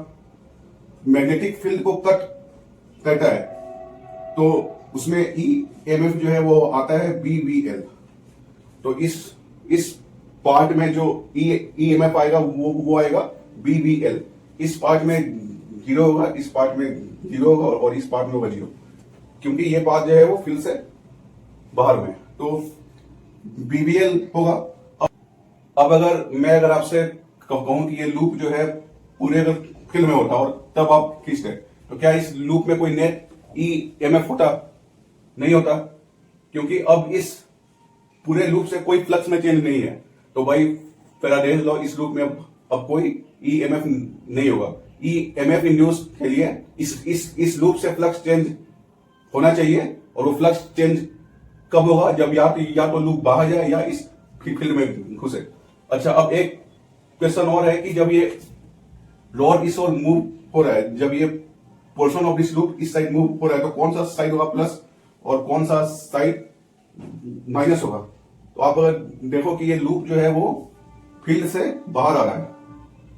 मैग्नेटिक फील्ड को कट करता है तो उसमें ईएमएफ जो है वो आता है BVL। तो इस पार्ट में जो ईएमएफ आएगा वो आएगा BVL। इस पार्ट में 0 होगा, इस पार्ट में 0 होगा और इस पार्ट में होगा 0, क्योंकि ये पार्ट जो है वो फील्ड से बाहर में। तो BVL होगा। अब अगर आपसे कहूं कि ये लूप जो है पूरे अगर फील्ड में होता और तब आप खींचते, तो क्या इस लूप में कोई नेट ईएमएफ होता? नहीं होता, क्योंकि अब इस पूरे लूप से कोई फ्लक्स में चेंज नहीं है। तो भाई फैराडेज लॉ, इस लूप में अब कोई ईएमएफ नहीं होगा। ईएमएफ इंड्यूस के लिए इस लूप से फ्लक्स चेंज होना चाहिए, और वो फ्लक्स चेंज कब होगा? जब या तो लूप बाहर जाए या इस फील्ड में घुसे। अच्छा, अब एक क्वेश्चन और है कि जब ये रॉड इस ओर मूव हो रहा है, जब ये पोर्शन ऑफ दिस लूप इस साइड मूव हो रहा है, तो कौन सा साइड होगा प्लस और कौन सा साइड माइनस होगा? तो आप अगर देखो कि ये लूप जो है वो फील्ड से बाहर आ रहा है,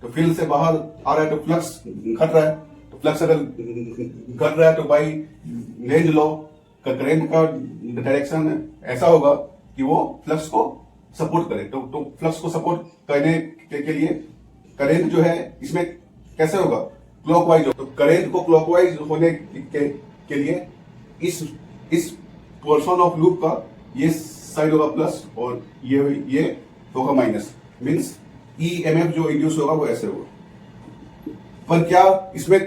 तो फील्ड से बाहर आ रहा है तो फ्लक्स घट रहा है। तो फ्लक्स अगर घट रहा है तो बाई लेंज लॉ का करंट का डायरेक्शन ऐसा होगा कि वो फ्लक्स को सपोर्ट करे। तो फ्लक्स को सपोर्ट करने के लिए करंट जो है इसमें कैसे होगा? क्लॉकवाइज। तो करंट को क्लॉकवाइज होने के लिए इस पोर्शन ऑफ लूप का ये साइड होगा प्लस और ये होगा माइनस। मींस ईएमएफ जो इंड्यूस होगा वो ऐसे होगा। पर क्या इसमें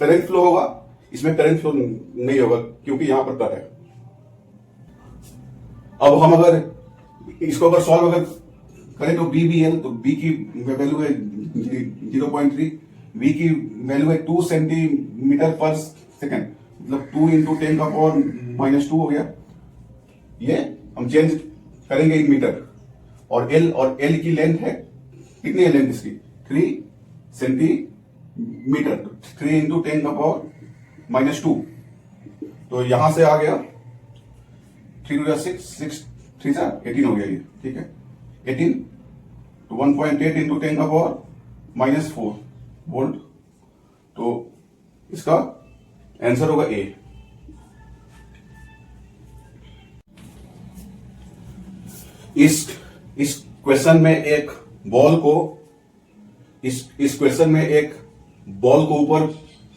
करंट फ्लो होगा? इसमें करंट फ्लो नहीं होगा, क्योंकि यहां पर कट है। अब हम अगर इसको सॉल्व करें तो BVL, तो B की वैल्यू है 0.3, V की वैल्यू है 2 सेंटीमीटर पर सेकेंड, मतलब 2 × 10⁻⁻² हो गया। ये हम चेंज करेंगे इन मीटर। और L की लेंथ है, कितनी है लेंथ इसकी? 3 सेंटीमीटर। 3 × 10⁻⁻²। तो यहां से आ गया 3 × 6 3 18 हो गया ये, ठीक है। 18 तो 1.8 × 10⁻⁻4 वोल्ट। तो इसका आंसर होगा A। इस क्वेश्चन में एक बॉल को इस क्वेश्चन में एक बॉल को ऊपर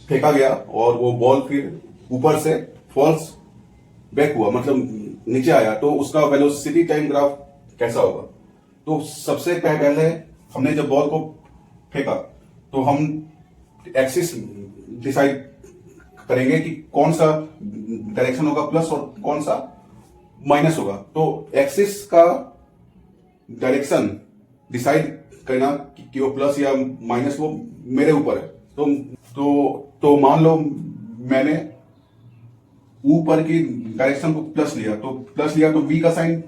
फेंका गया और वो बॉल फिर ऊपर से फॉल्स बैक हुआ, मतलब नीचे आया। तो उसका वेलोसिटी टाइम ग्राफ कैसा होगा? तो सबसे पहले हमने जब बॉल को फेंका तो हम एक्सिस डिसाइड करेंगे कि कौन सा डायरेक्शन होगा प्लस और कौन सा माइनस होगा। तो एक्सिस का डायरेक्शन डिसाइड करना कि वो प्लस या माइनस वो मेरे ऊपर है। तो मान लो मैंने ऊपर की डायरेक्शन को प्लस लिया, तो v का साइन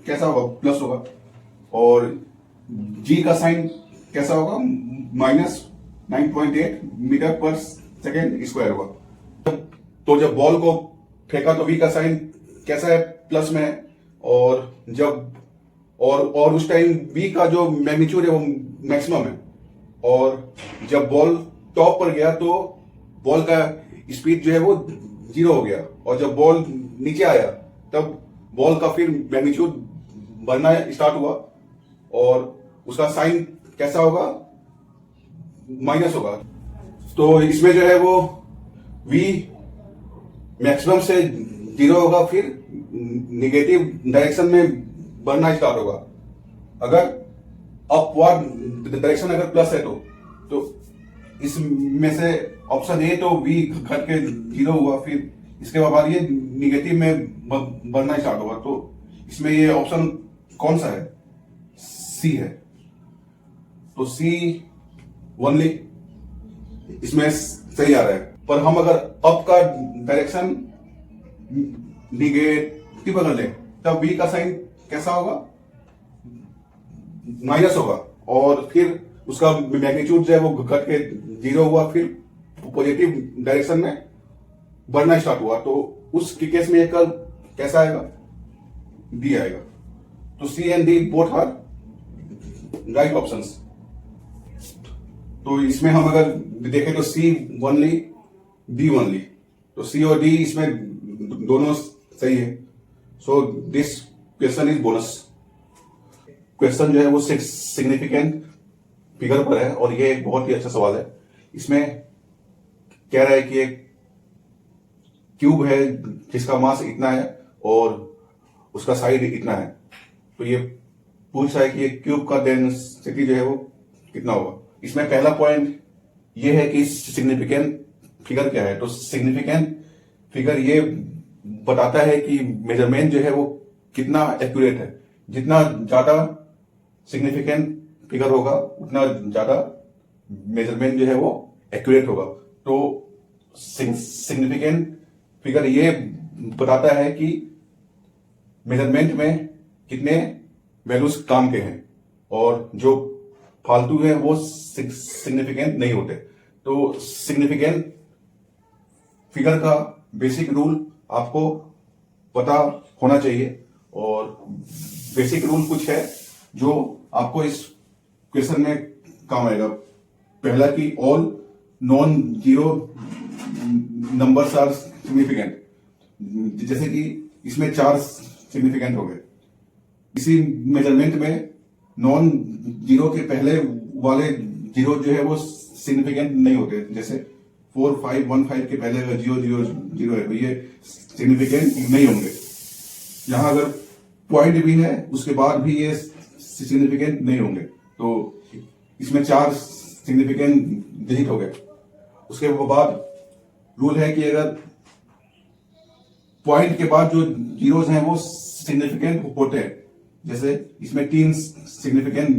कैसा होगा, प्लस होगा, और g का साइन कैसा होगा, माइनस 9.8 मीटर पर सेकेंड स्क्वायर होगा। तो जब बॉल को फेंका तो v का साइन कैसा है, प्लस में है, और जब और उस टाइम v का जो मैग्नीट्यूड है वो मैक्सिमम है, और जब बॉल टॉप पर गया तो बॉल का स्पीड जो है वो 0 हो गया, और जब बॉल नीचे आया तब बॉल का फिर मैग्नीट्यूड बढ़ना स्टार्ट हुआ, और उसका साइन कैसा होगा, माइनस होगा। तो इसमें जो है वो v मैक्सिमम से 0 होगा, फिर निगेटिव डायरेक्शन में बढ़ना स्टार्ट होगा। अगर अपवर्ड डायरेक्शन अगर प्लस है तो इसमें से ऑप्शन ए तो v घट के 0 हुआ, फिर इसके बाद ये निगेटिव में बढ़ना स्टार्ट होगा। तो इसमें ये ऑप्शन कौन सा है, सी है। तो सी ओनली इसमें सही आ रहा है। पर हम अगर अप का डायरेक्शन निगेटिव अगर लें तब v का साइन कैसा होगा, माइनस होगा, और फिर उसका मैग्नीट्यूड जो है वो घट के 0 हुआ, फिर पॉजिटिव डायरेक्शन में बढ़ना स्टार्ट हुआ। तो उस केस में एक कैसा आएगा, डी आएगा। तो C and D both are right options. तो इसमें हम अगर देखें तो सी ओनली, डी ओनली, तो सी और डी इसमें दोनों सही है। So this question is bonus. Question जो है वो सिग्निफिकेंट फिगर पर है, और ये एक बहुत ही अच्छा सवाल है। इसमें कह रहा है कि एक क्यूब है जिसका मास इतना है और उसका साइड इतना है। तो ये पूछ रहा है कि एक क्यूब का डेंसिटी जो है वो कितना होगा। इसमें पहला पॉइंट ये है कि सिग्निफिकेंट फिगर क्या है। तो सिग्निफिकेंट फिगर ये बताता है कि मेजरमेंट जो है वो कितना एक्यूरेट है। जितना ज्यादा सिग्निफिकेंट फिगर होगा उतना ज्यादा मेजरमेंट जो है वो एक्यूरेट होगा। तो सिग्निफिकेंट फिगर ये बताता है कि मेजरमेंट में कितने वैल्यूज काम के हैं, और जो फालतू है वो सिग्निफिकेंट नहीं होते। तो सिग्निफिकेंट फिगर का बेसिक रूल आपको पता होना चाहिए, और बेसिक रूल कुछ है जो आपको इस क्वेश्चन में काम आएगा। पहला कि all non zero numbers are significant, जैसे कि इसमें 4 सिग्निफिकेंट हो गए। इसी मेजरमेंट में नॉन जीरो के पहले वाले जीरो जो है वो सिग्निफिकेंट नहीं होते, जैसे 4, 5, 1, 5 के पहले अगर 0, 0, 0 है तो ये सिग्निफिकेंट नहीं होंगे। यहां अगर पॉइंट भी है उसके बाद भी ये सिग्निफिकेंट नहीं होंगे। तो इसमें 4 सिग्निफिकेंट डिजिट हो गए। उसके बाद रूल है कि अगर पॉइंट के बाद जो जीरोस हैं वो सिग्निफिकेंट होते हैं, जैसे इसमें 3 सिग्निफिकेंट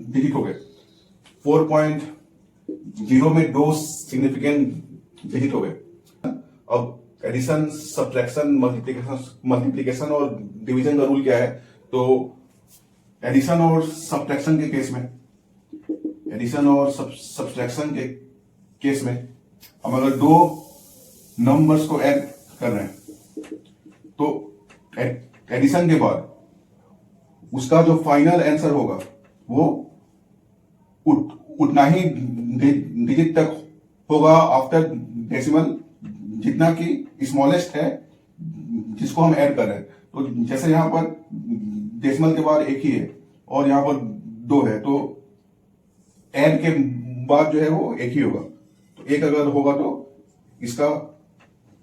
डिजिट हो गए। 4.0 में 2 सिग्निफिकेंट डिजिट हो गए। अब एडिशन, सब्ट्रैक्शन, मल्टीप्लिकेशन और डिवीजन का रूल क्या है। तो एडिशन और सब्ट्रैक्शन के केस में, हम अगर 2 नंबर्स को ऐड कर रहे हैं तो एडिशन के बाद उसका जो फाइनल आंसर होगा वो उतना ही डिजिट तक होगा आफ्टर डेसिमल, जितना कि स्मॉलेस्ट है जिसको हम ऐड कर रहे हैं। तो जैसे यहां पर डेसिमल के बाद 1 ही है और यहां पर 2 है, तो ऐड के बाद जो है वो 1 ही होगा। तो 1 अगर होगा तो इसका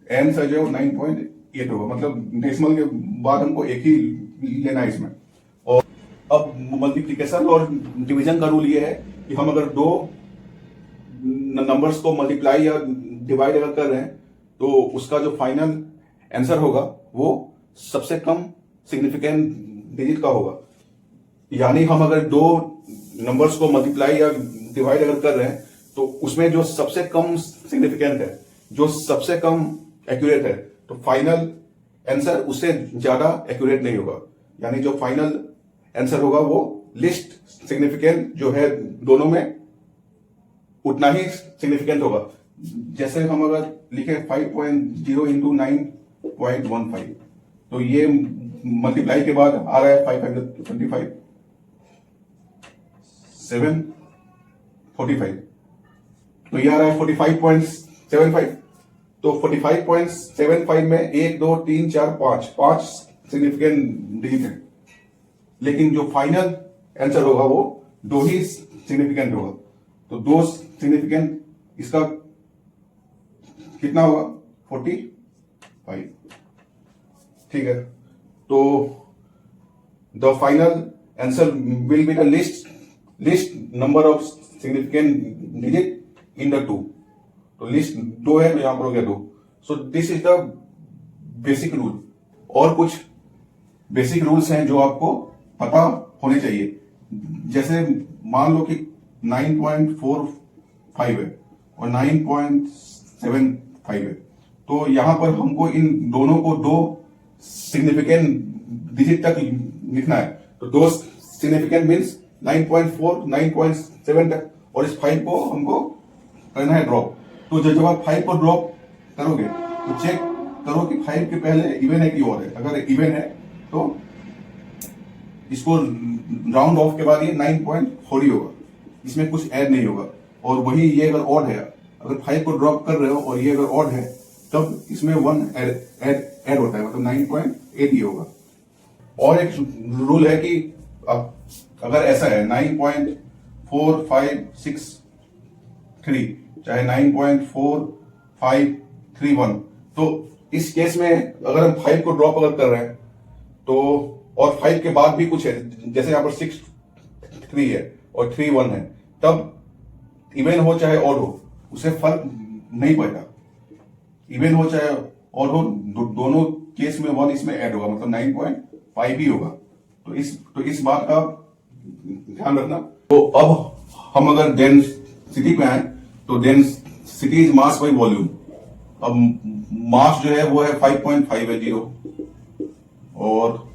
आंसर जो है 9.8 होगा, मतलब डेसिमल के बाद हमको 1 ही लेना है इसमें। और अब मल्टीप्लिकेशन और डिवीजन का रूल ये है कि हम अगर 2 नंबर्स को मल्टीप्लाई या डिवाइड अगर कर रहे हैं तो उसका जो फाइनल आंसर होगा वो सबसे कम सिग्निफिकेंट डिजिट का होगा। यानी हम अगर दो नंबर्स को मल्टीप्लाई या डिवाइड अगर कर रहे हैं तो उसमें जो सबसे कम सिग्निफिकेंट है, जो सबसे कम एक्यूरेट है, तो फाइनल आंसर उससे ज्यादा एक्यूरेट नहीं होगा। यानी जो फाइनल आंसर होगा वो लिस्ट सिग्निफिकेंट जो है दोनों में उतना ही सिग्निफिकेंट होगा। जैसे हम अगर लिखे 5.0 इंटू 9.15 तो ये मल्टीप्लाई के बाद आ रहा है 525 745 तो ये आ रहा है 45.75। तो 45.75 में 1 2 3 4 5 सिग्निफिकेंट डिजिट है, लेकिन जो फाइनल आंसर होगा वो दो ही सिग्निफिकेंट होगा। तो दो सिग्निफिकेंट इसका कितना होगा 45, ठीक है। तो the final answer will be the list number of significant digit in the two. तो लिस्ट दो है तो यहां पर हो गया 2। सो this is the basic rule. और कुछ बेसिक रूल्स हैं जो आपको पता होने चाहिए। जैसे मान लो कि 9.45 है और 9.75 है, तो यहां पर हमको इन दोनों को दो सिग्निफिकेंट डिजिट तक लिखना है। तो दो सिग्निफिकेंट मीन्स 9.4 9.7 तक, और इस 5 को हमको करना है ड्रॉप। तो जब आप 5 को ड्रॉप करोगे तो चेक करो कि 5 के पहले इवन है कि और है। अगर इवन है तो इसको राउंड ऑफ के बाद ये 9.4 ही होगा, इसमें कुछ ऐड नहीं होगा। और वही ये अगर ऑड है, अगर 5 को ड्रॉप कर रहे हो और ये अगर ऑड है तब इसमें 1 ऐड होता है, मतलब 9.8 ही होगा। और एक रूल है कि अगर ऐसा है 9.4563 चाहे 9.4531, तो इस केस में अगर हम 5 को ड्रॉप अगर कर रहे हैं तो, और 5 के बाद भी कुछ है, जैसे यहां पर 6 3 है और 3 1 है, तब इवन हो चाहे ऑड हो उसे फर्क नहीं पड़ता। इवन हो चाहे ऑड हो, दोनों केस में 1 इसमें ऐड होगा, मतलब 9.5 ही होगा। तो इस बात का ध्यान रखना। तो अब हम अगर डेंसिटी पे आए तो density is mass by volume. अब मास जो है वो है 5.5 है 0, और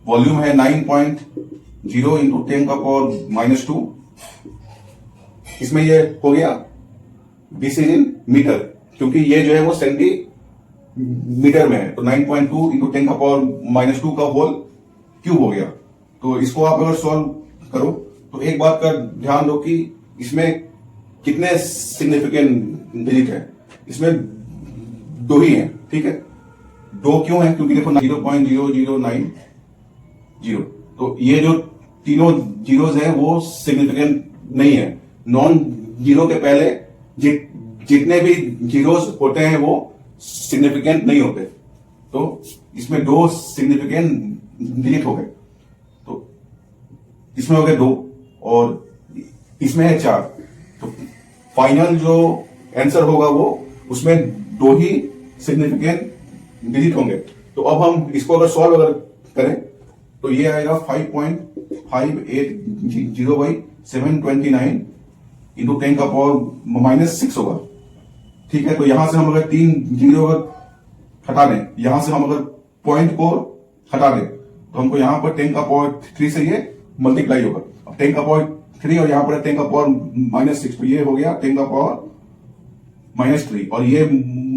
वॉल्यूम है 9.0 इंटू 10 का पावर -2। इसमें ये हो गया, दिस इज इन मीटर, क्योंकि ये जो है वो सेंटीमीटर में है। तो 9.2 इंटू 10 का पावर -2 का होल क्यूब हो गया। तो इसको आप अगर सॉल्व करो तो एक बात का ध्यान दो कि इसमें कितने सिग्निफिकेंट डिजिट है। इसमें 2 ही है, ठीक है। 2 क्यों है? क्योंकि देखो 0.0090, तो ये जो तीनों जीरोज हैं वो सिग्निफिकेंट नहीं है। नॉन जीरो के पहले जितने भी जीरोज होते हैं वो सिग्निफिकेंट नहीं होते। तो इसमें 2 सिग्निफिकेंट डिजिट हो गए, तो इसमें हो गए 2 और इसमें है 4। तो फाइनल जो आंसर होगा वो उसमें 2 ही सिग्निफिकेंट डिजिट होंगे। तो अब हम इसको अगर सॉल्व अगर करें तो ये आएगा 5.580 बाई 729 इंटू 10 का पावर -6 होगा, ठीक है। तो यहां से हम अगर 3 जीरो अगर हटा दें, यहां से हम अगर पॉइंट को हटा दें तो हमको यहां पर 10 का पावर 3 से ये मल्टीप्लाई होगा। अब 10 का पावर 3 और यहां पर 10 का पावर -6, तो ये हो गया 10 का पावर -3, और ये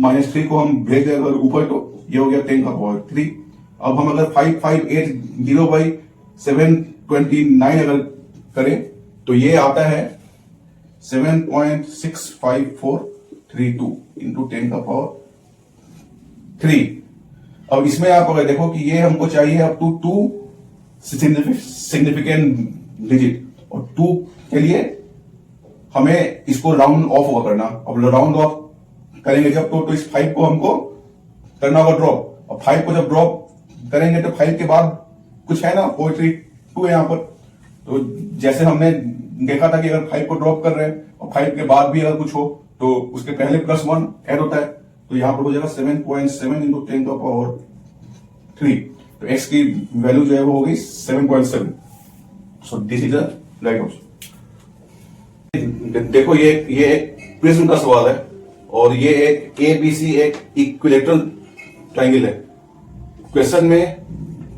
-3 को हम भेज दें अगर ऊपर तो ये हो गया 10 का पावर 3। अब हम अगर 5580 बाई 729 अगर करें तो ये आता है 7.65432 इंटू 10 का पावर 3। अब इसमें आप अगर देखो कि ये हमको चाहिए अप टू 2 सिग्निफिकेंट डिजिट, और 2 के लिए हमें इसको राउंड ऑफ होगा करना। अब राउंड ऑफ करेंगे जब तो इस 5 को हमको करना होगा ड्रॉप। और 5 को जब ड्रॉप करेंगे तो 5 के बाद कुछ है ना, 432 है यहां पर। तो जैसे हमने देखा था कि अगर 5 को ड्रॉप कर रहे हैं और 5 के बाद भी अगर कुछ हो तो उसके पहले +1 ऐड होता है, तो यहां पर हो जाएगा 7.7 इंटू 10⁻3। तो x की वैल्यू जो है वो हो गई 7.7। सो this is the right option. देखो ये एक प्रिज्म का सवाल है और ये एक ABC एक इक्विलेटरल ट्राइंगल है। क्वेश्चन में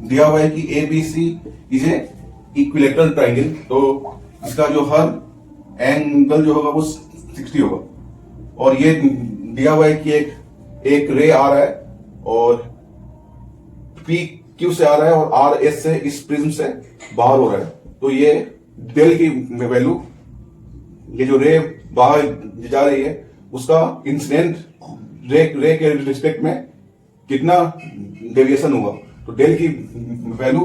दिया हुआ है कि ABC is a equilateral triangle, तो इसका जो हर एंगल जो होगा वो 60 होगा। और ये दिया हुआ है कि एक रे आ रहा है और PQ से आ रहा है और RS से इस प्रिज्म से बाहर हो रहा है। तो ये डेल की वैल्यू, ये जो रे बाहर जा रही है उसका इंसिडेंट रे के रिस्पेक्ट में कितना डेविएशन होगा, तो डेल की वैल्यू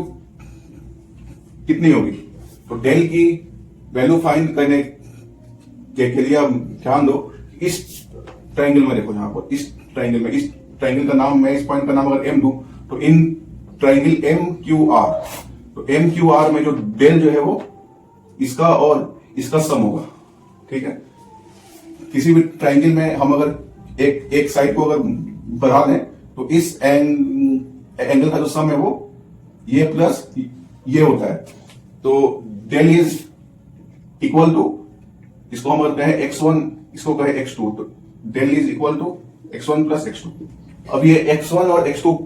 कितनी होगी। तो डेल की वैल्यू फाइंड करने के लिए आप ध्यान दो, इस ट्राइंगल में देखो, यहां पर इस ट्राइंगल का नाम, मैं इस पॉइंट का नाम अगर M दूं तो इन ट्राइंगल MQR, तो MQR में जो डेल जो है वो इसका और इसका सम होगा। ठीक है, किसी भी ट्राइंगल में हम अगर एक साइड को अगर बढ़ा दें तो इस एंगल का जो सम है वो ये प्लस ये होता है। तो डेल इज इक्वल टू, इसको हम अगर कहें x1, इसको कहें x2, तो del is equal to x1 plus x2। अब ये x1 और x2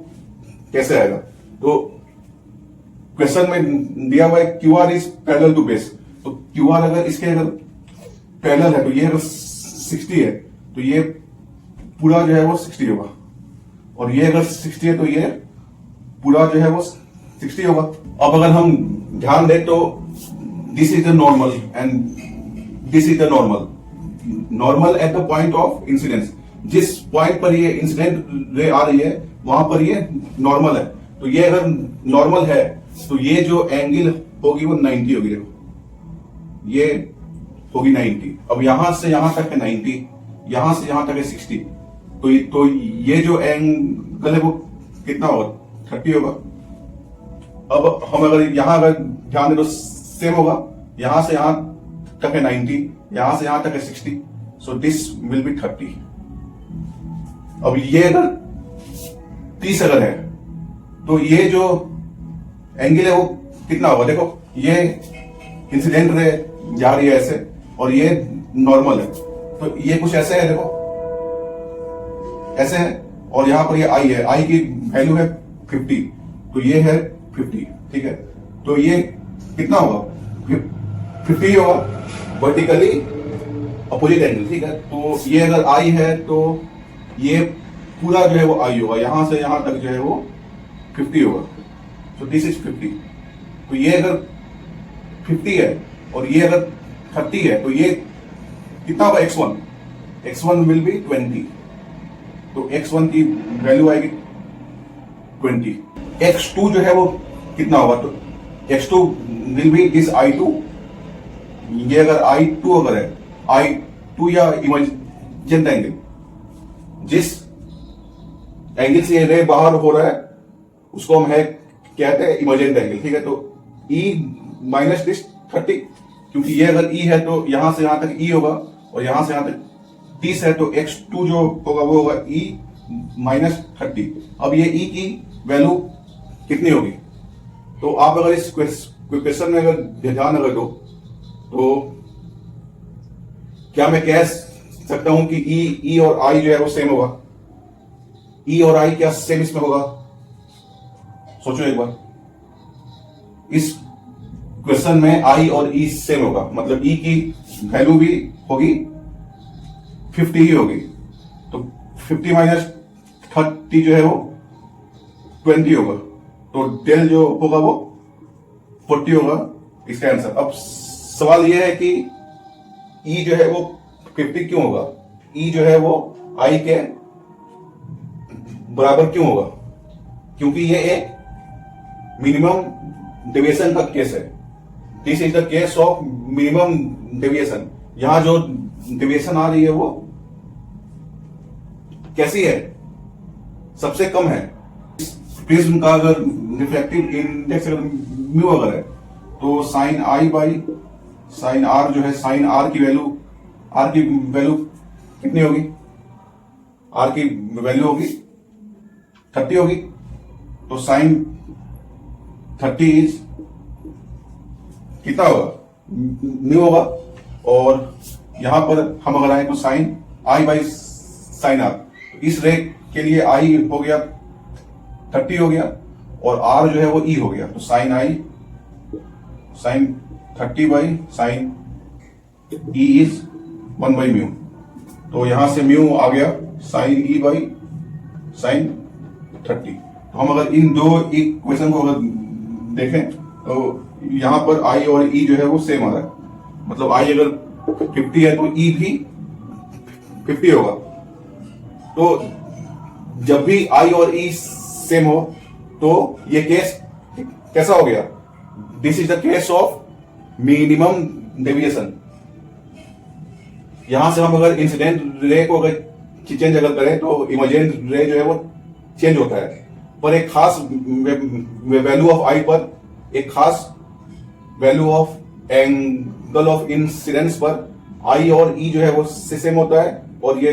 कैसे आएगा, तो क्वेश्चन में दिया हुआ है QR is parallel to base, तो QR अगर इसके अगर पैरेलल है तो ये अगर 60 है तो ये पूरा जो है वो 60 होगा, और ये अगर 60 है तो ये पूरा जो है वो 60 होगा। अब अगर हम ध्यान दें तो this is the normal and this is the normal at the point of incidence. जिस पॉइंट पर ये इंसिडेंट रे आ रही है वहां पर ये नॉर्मल है, तो ये अगर नॉर्मल है तो ये जो एंगल होगी वो 90 होगी। देखो ये होगी 90, अब यहां से यहां तक है 90, यहां से यहां तक है 60, तो ये जो एंगल है वो कितना होगा, 30 होगा। अब हम अगर यहां अगर ध्यान दें तो सेम होगा, यहां से यहां तक है 90, यहां से यहां तक है 60, सो दिस विल बी 30। अब ये अगर 30 अगर है तो ये जो एंगल है वो कितना होगा। देखो ये इंसिडेंट रे जा रही है ऐसे और ये नॉर्मल है, तो ये कुछ ऐसे है, देखो ऐसे है, और यहां पर ये आई है, आई की वैल्यू है 50, तो ये है 50। ठीक है, तो ये कितना होगा, 50 होगा वर्टिकली अपोजिट एंगल। ठीक है, तो ये अगर आई है तो ये पूरा जो है वो आई होगा, यहां से यहां तक जो है वो 50 होगा, तो दिस इज 50। तो ये अगर 50 है और ये अगर 30 है तो ये कितना होगा, x1 विल बी 20, तो x1 की वैल्यू आएगी 20। x2 जो है वो कितना होगा, तो x2 will be this I2। ये अगर I2 अगर है, I2 या इमर्जेंट एंगल, जिस एंगल से रे बाहर हो रहा है उसको हम है कहते हैं इमर्जेंट एंगल। ठीक है, तो E माइनस दिस 30, क्योंकि ये अगर E है तो यहां से यहां तक E होगा और यहां से यहां तक 30 है, तो x2 जो होगा वो होगा E माइनस 30। अब ये E की वैल्यू कितनी होगी, तो आप अगर इस क्वेश्चन में अगर ध्यान अगर दो तो क्या मैं कह सकता हूं कि E और I जो है वो सेम होगा, E और I क्या सेम इसमें होगा, सोचो एक बार। इस क्वेश्चन में I और E सेम होगा, मतलब E की वैल्यू भी होगी 50 ही होगी, तो 50 माइनस 30 जो है वो 20 होगा, तो डेल जो होगा वो 40 होगा इसका आंसर। अब सवाल यह है कि E जो है वो 50 क्यों होगा, E जो है वो I के बराबर क्यों होगा, क्योंकि ये एक मिनिमम डेविएशन का केस है। This is the case of minimum deviation. यहां जो डेविएशन आ रही है वो कैसी है, सबसे कम है। प्रिज्म का अगर रिफ्रैक्टिव इंडेक्स अगर म्यू अगर है तो sine I by sine R जो है, साइन आर की वैल्यू कितनी होगी? आर की वैल्यू होगी 30 होगी, तो साइन 30 इज कितना होगा? म्यू होगा। और यहां पर हम अगर आए तो sine I by sine R, इस रे के लिए आई हो गया 30 हो गया और आर जो है वो ई हो गया, तो sine I sine 30 by sine E is 1 by mu. तो यहां से म्यू आ गया साइन ई बाई साइन 30। तो हम अगर इन दो इक्वेशन को अगर देखें तो यहां पर आई और ई जो है वो सेम आ रहा है, मतलब आई अगर 50 है तो ई भी 50 होगा। तो जब भी आई और ई सेम हो तो ये केस कैसा हो गया? This is the case of minimum deviation. यहां से हम अगर इंसिडेंट रे को अगर चेंज अगर करें तो इमर्जेंट रे जो है वो चेंज होता है, पर एक खास वैल्यू ऑफ आई पर, एक खास value of angle of incidence पर आई और ई जो है वो सेम होता है, और ये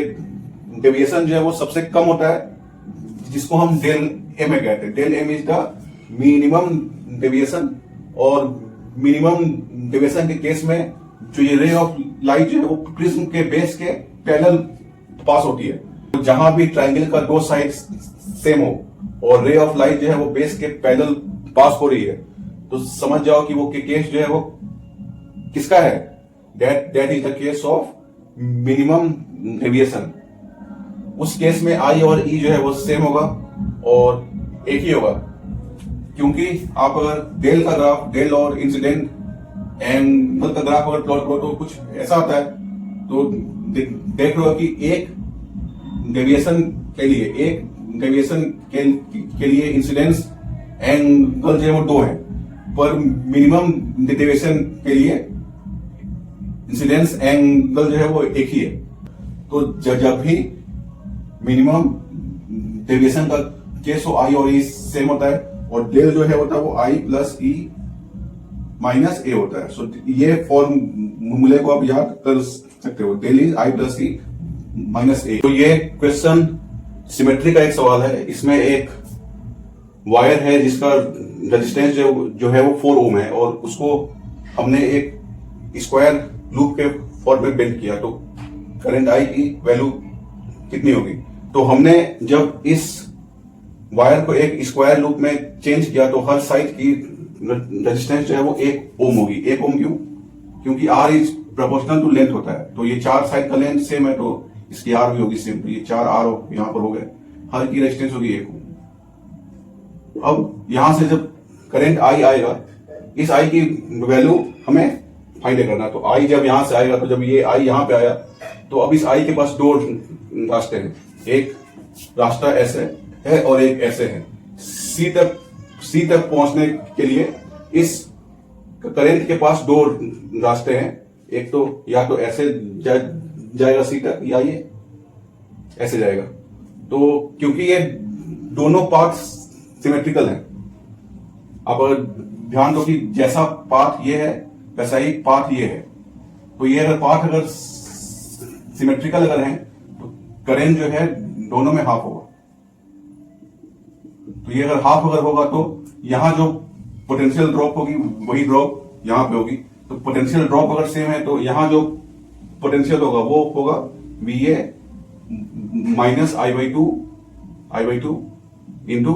डेविएशन जो है वो सबसे कम होता है, जिसको हम डेल एम कहते हैं। Del M is the minimum deviation, और मिनिमम डेविएशन के केस में जो ये रे ऑफ लाइट जो है वो प्रिज्म के बेस के पैरेलल पास होती है। तो जहां भी ट्रायंगल का दो साइड सेम हो और रे ऑफ लाइट जो है वो बेस के पैरेलल पास हो रही है, तो समझ जाओ कि वो केस जो है वो किसका है? That is the case of minimum deviation. उस केस में आई और ई जो है वो सेम होगा और एक ही होगा, क्योंकि आप अगर डेल का ग्राफ, डेल और इंसिडेंट एंगल का ग्राफ अगर प्लॉट करो तो कुछ ऐसा आता है। तो देख लो कि एक डेविएशन के लिए इंसिडेंस एंगल जो है वो 2 है, पर मिनिमम डेविएशन के लिए इंसिडेंस एंगल जो है वो एक ही है। तो जब भी मिनिमम डेविएशन का केस हो, आई और ई सेम होता है, और डेल जो है होता है वो आई प्लस ई माइनस ए होता है। सो ये फॉर्मूले को आप याद कर सकते हो, del is I plus E minus A. तो ये क्वेश्चन सिमेट्री का एक सवाल है। इसमें एक वायर है जिसका रेजिस्टेंस जो है वो 4 ओम है, और उसको हमने एक स्क्वायर लूप के फॉर्म में बेंड किया, तो करंट आई की वैल्यू कितनी होगी? तो हमने जब इस वायर को एक स्क्वायर लूप में चेंज किया तो हर साइड की रेजिस्टेंस जो है वो 1 ओम होगी। 1 ओम क्यों? क्योंकि R is proportional to length होता है, तो ये 4 साइड का लेंथ सेम है तो इसकी आर भी होगी सेम। तो ये 4 आर यहां पर हो गए, हर की रेजिस्टेंस होगी 1 ओम। अब यहां से जब करंट आई आएगा, इस आई की वैल्यू हमें फाइंड करना। तो आई जब यहां से आएगा, तो जब ये आई यहां पे आया तो अब इस आई के पास 2 रास्ते हैं, एक रास्ता ऐसे है और एक ऐसे है। सी तक पहुंचने के लिए इस करंट के पास 2 रास्ते हैं, एक तो या तो ऐसे जाएगा सी तक, या ये ऐसे जाएगा। तो क्योंकि ये दोनों पाथ सिमेट्रिकल हैं, अब अगर ध्यान दो कि जैसा पाथ ये है वैसा ही पाथ ये है, तो ये अगर पाथ अगर सिमेट्रिकल अगर है तो करंट जो है दोनों में हाफ होगा। तो ये अगर हाफ अगर होगा तो यहां जो पोटेंशियल ड्रॉप होगी वही ड्रॉप यहां पे होगी। तो पोटेंशियल ड्रॉप अगर सेम है तो यहां जो पोटेंशियल होगा वो होगा V A minus I by two into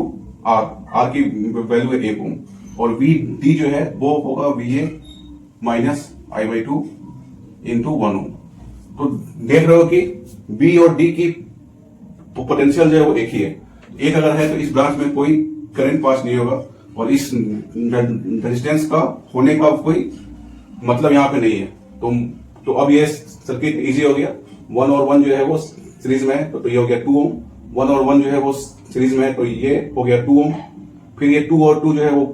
R की वैल्यू है 1 ओम, और वी डी जो है वो होगा V A minus I by two into 1 ओम। तो देख रहे हो कि बी और डी की पोटेंशियल जो है वो एक ही है। एक अगर है तो इस ब्रांच में कोई करंट पास नहीं होगा, और इस रेजिस्टेंस का होने का कोई मतलब यहां पे नहीं है। तो अब ये सर्किट इजी हो गया। 1 और 1 जो है वो सीरीज में है, तो ये हो गया 2 ओम। 1 और 1 जो है वो सीरीज में है, तो ये हो गया 2 ओम। फिर ये 2 और 2 जो है वो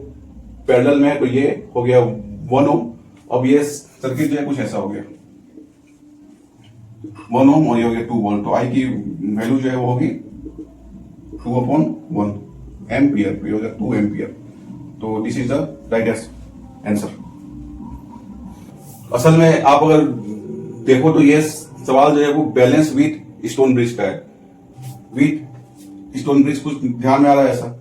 पैरेलल में है, तो ये हो गया 1 ओम। अब ये सर्किट जो है कुछ ऐसा हो गया 1 ओम और ये हो गया 2 ओम। तो आई की वैल्यू जो है वो होगी 2/1 एम्पियर, तो ये हो गया 2 एम्पियर। तो this is the right answer. असल में आप अगर देखो तो ये सवाल जो है वो बैलेंस विथ स्टोन ब्रिज का है। विथ स्टोन ब्रिज कुछ ध्यान में आ रहा है ऐसा?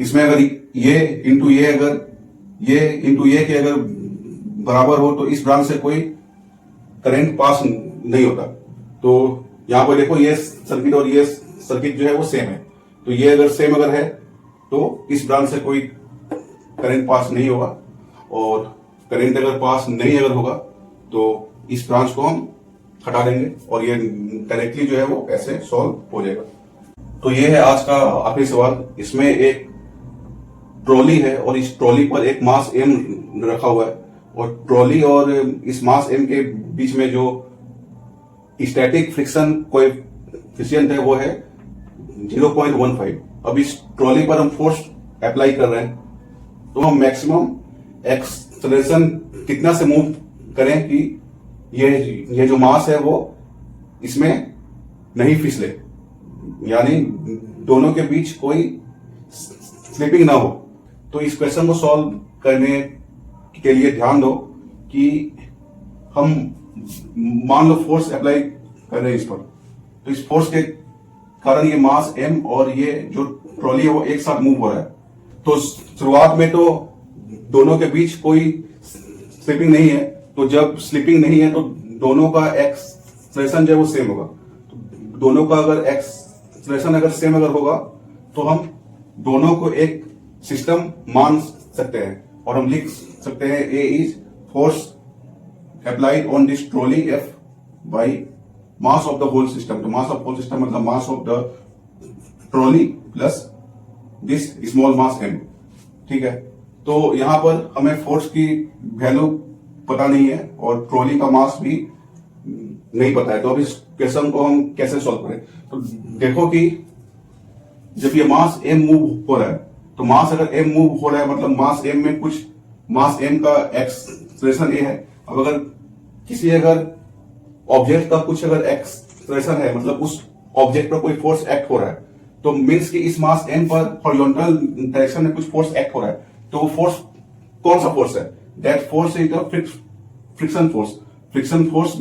इसमें अगर ये इंटू ये के अगर बराबर हो तो इस ब्रांच से कोई करंट पास नहीं होता। तो यहां पर देखो ये सर्किट और ये सर्किट जो है वो सेम है, तो ये अगर सेम अगर है तो इस ब्रांच से कोई करंट पास नहीं होगा, और करंट अगर पास नहीं अगर होगा तो इस ब्रांच को हम हटा देंगे और ये डायरेक्टली जो है वो ऐसे सॉल्व हो जाएगा। तो ये है आज का आखिरी सवाल। इसमें एक ट्रॉली है और इस ट्रॉली पर एक मास एम रखा हुआ है, और ट्रॉली और इस मास एम के बीच में जो स्टैटिक फ्रिक्शन कोएफिशिएंट है वो है 0.15। अब इस ट्रॉली पर हम फोर्स अप्लाई कर रहे हैं, तो हम मैक्सिमम एक्सेलरेशन कितना से मूव करें कि ये जो मास है वो इसमें नहीं फिसले, यानी दोनों के बीच कोई स्लिपिंग ना हो। तो इस क्वेश्चन को सॉल्व करने के लिए ध्यान दो कि हम मान लो फोर्स अप्लाई कर रहे हैं इस पर, तो इस फोर्स के कारण ये मास एम और ये जो ट्रॉली है वो एक साथ मूव हो रहा है। तो शुरुआत में तो दोनों के बीच कोई स्लिपिंग नहीं है, तो जब स्लिपिंग नहीं है तो दोनों का एक्सलेशन जो है वो सेम होगा। तो दोनों का अगर एक्सलेशन अगर सेम अगर होगा तो हम दोनों को एक सिस्टम मान सकते हैं, और हम लिख सकते हैं A is force applied on this trolley F by mass of the whole system. तो मास ऑफ होल सिस्टम मतलब mass of the trolley plus this small mass M. ठीक है, तो यहां पर हमें फोर्स की वैल्यू पता नहीं है और ट्रॉली का मास भी नहीं पता है। तो अब इस क्वेश्चन को हम कैसे सॉल्व करें? तो देखो कि जब ये मास एम मूव हो रहा है, तो मास अगर एम मूव हो रहा है मतलब मास एम में कुछ मास एम का एक्सलेशन ए है। अब अगर किसी अगर ऑब्जेक्ट का कुछ अगर एक्सलेशन है, मतलब उस ऑब्जेक्ट पर कोई फोर्स एक्ट हो रहा है, तो मीन्स कि इस मास एम पर हॉरिजॉन्टल डायरेक्शन में कुछ फोर्स एक्ट हो रहा है। तो वो फोर्स कौन सा फोर्स है? That force is the friction force. Friction force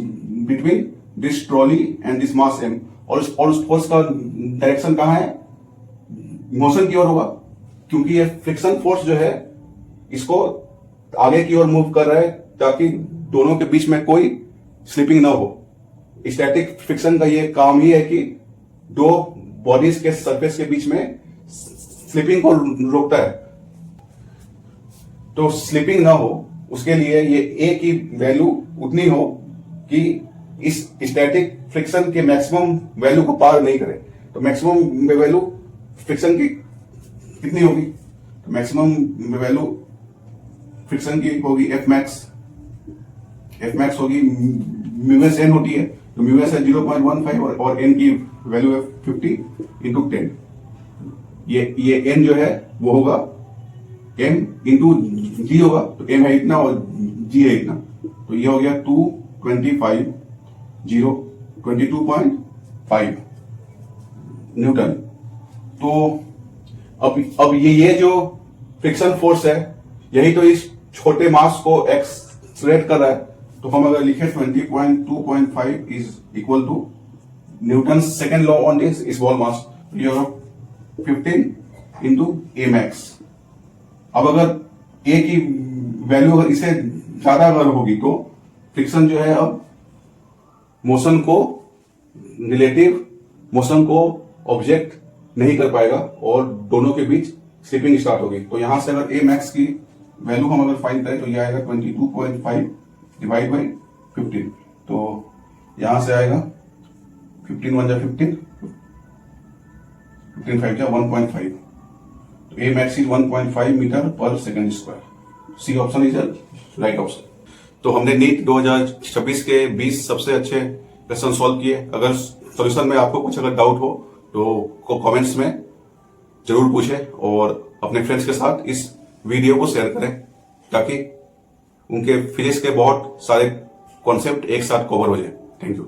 between this trolley and this mass M. और उस फोर्स का डायरेक्शन कहां है? मोशन की ओर होगा, क्योंकि ये फ्रिक्शन फोर्स जो है इसको आगे की ओर मूव कर रहा है ताकि दोनों के बीच में कोई स्लिपिंग ना हो। स्टैटिक फ्रिक्शन का ये काम ही है कि दो बॉडीज के सरफेस के बीच में स्लिपिंग को रोकता है। तो स्लिपिंग ना हो उसके लिए ये ए की वैल्यू उतनी हो कि इस स्टैटिक फ्रिक्शन के मैक्सिमम वैल्यू को पार नहीं करे। तो मैक्सिमम वैल्यू फ्रिक्शन की कितनी होगी? तो मैक्सिमम वैल्यू फ्रिक्शन की होगी एफ मैक्स। एफ मैक्स होगी म्यू एस एन होती है, तो म्यू एस है 0.15 और एन की वैल्यू है 50 इंटू 10। ये एन जो है वो होगा एम इंटू जी होगा, तो एम है इतना और जी है इतना, तो ये हो गया 22.5 न्यूटन। तो अब ये जो फ्रिक्शन फोर्स है यही तो इस छोटे मास को एक्सलेट कर रहा है। तो हम अगर लिखे 20.2.5 is equal to Newton second law on this small mass, ये 15 इंटू ए मैक्स। अब अगर ए की वैल्यू अगर इसे ज्यादा अगर होगी तो फ्रिक्शन जो है अब मोशन को रिलेटिव मोशन को ऑब्जेक्ट नहीं कर पाएगा और दोनों के बीच स्लिपिंग स्टार्ट होगी। तो यहां से अगर ए मैक्स की वैल्यू हम अगर फाइंड करें तो ये आएगा 22.5 डिवाइड बाई 15। तो यहां से आएगा 15 1 जा 15, 15 5 जा 1.5। तो ए मैक्स इज 1.5 मीटर पर second square. C option is right option. तो हमने नीट 2026 के 20 सबसे अच्छे क्वेश्चन सॉल्व किए। अगर सॉल्यूशन में आपको कुछ अगर डाउट हो तो कमेंट्स में जरूर पूछें और अपने फ्रेंड्स के साथ इस वीडियो को शेयर करें ताकि उनके फिजिक्स के बहुत सारे कॉन्सेप्ट एक साथ कवर हो जाए। Thank you.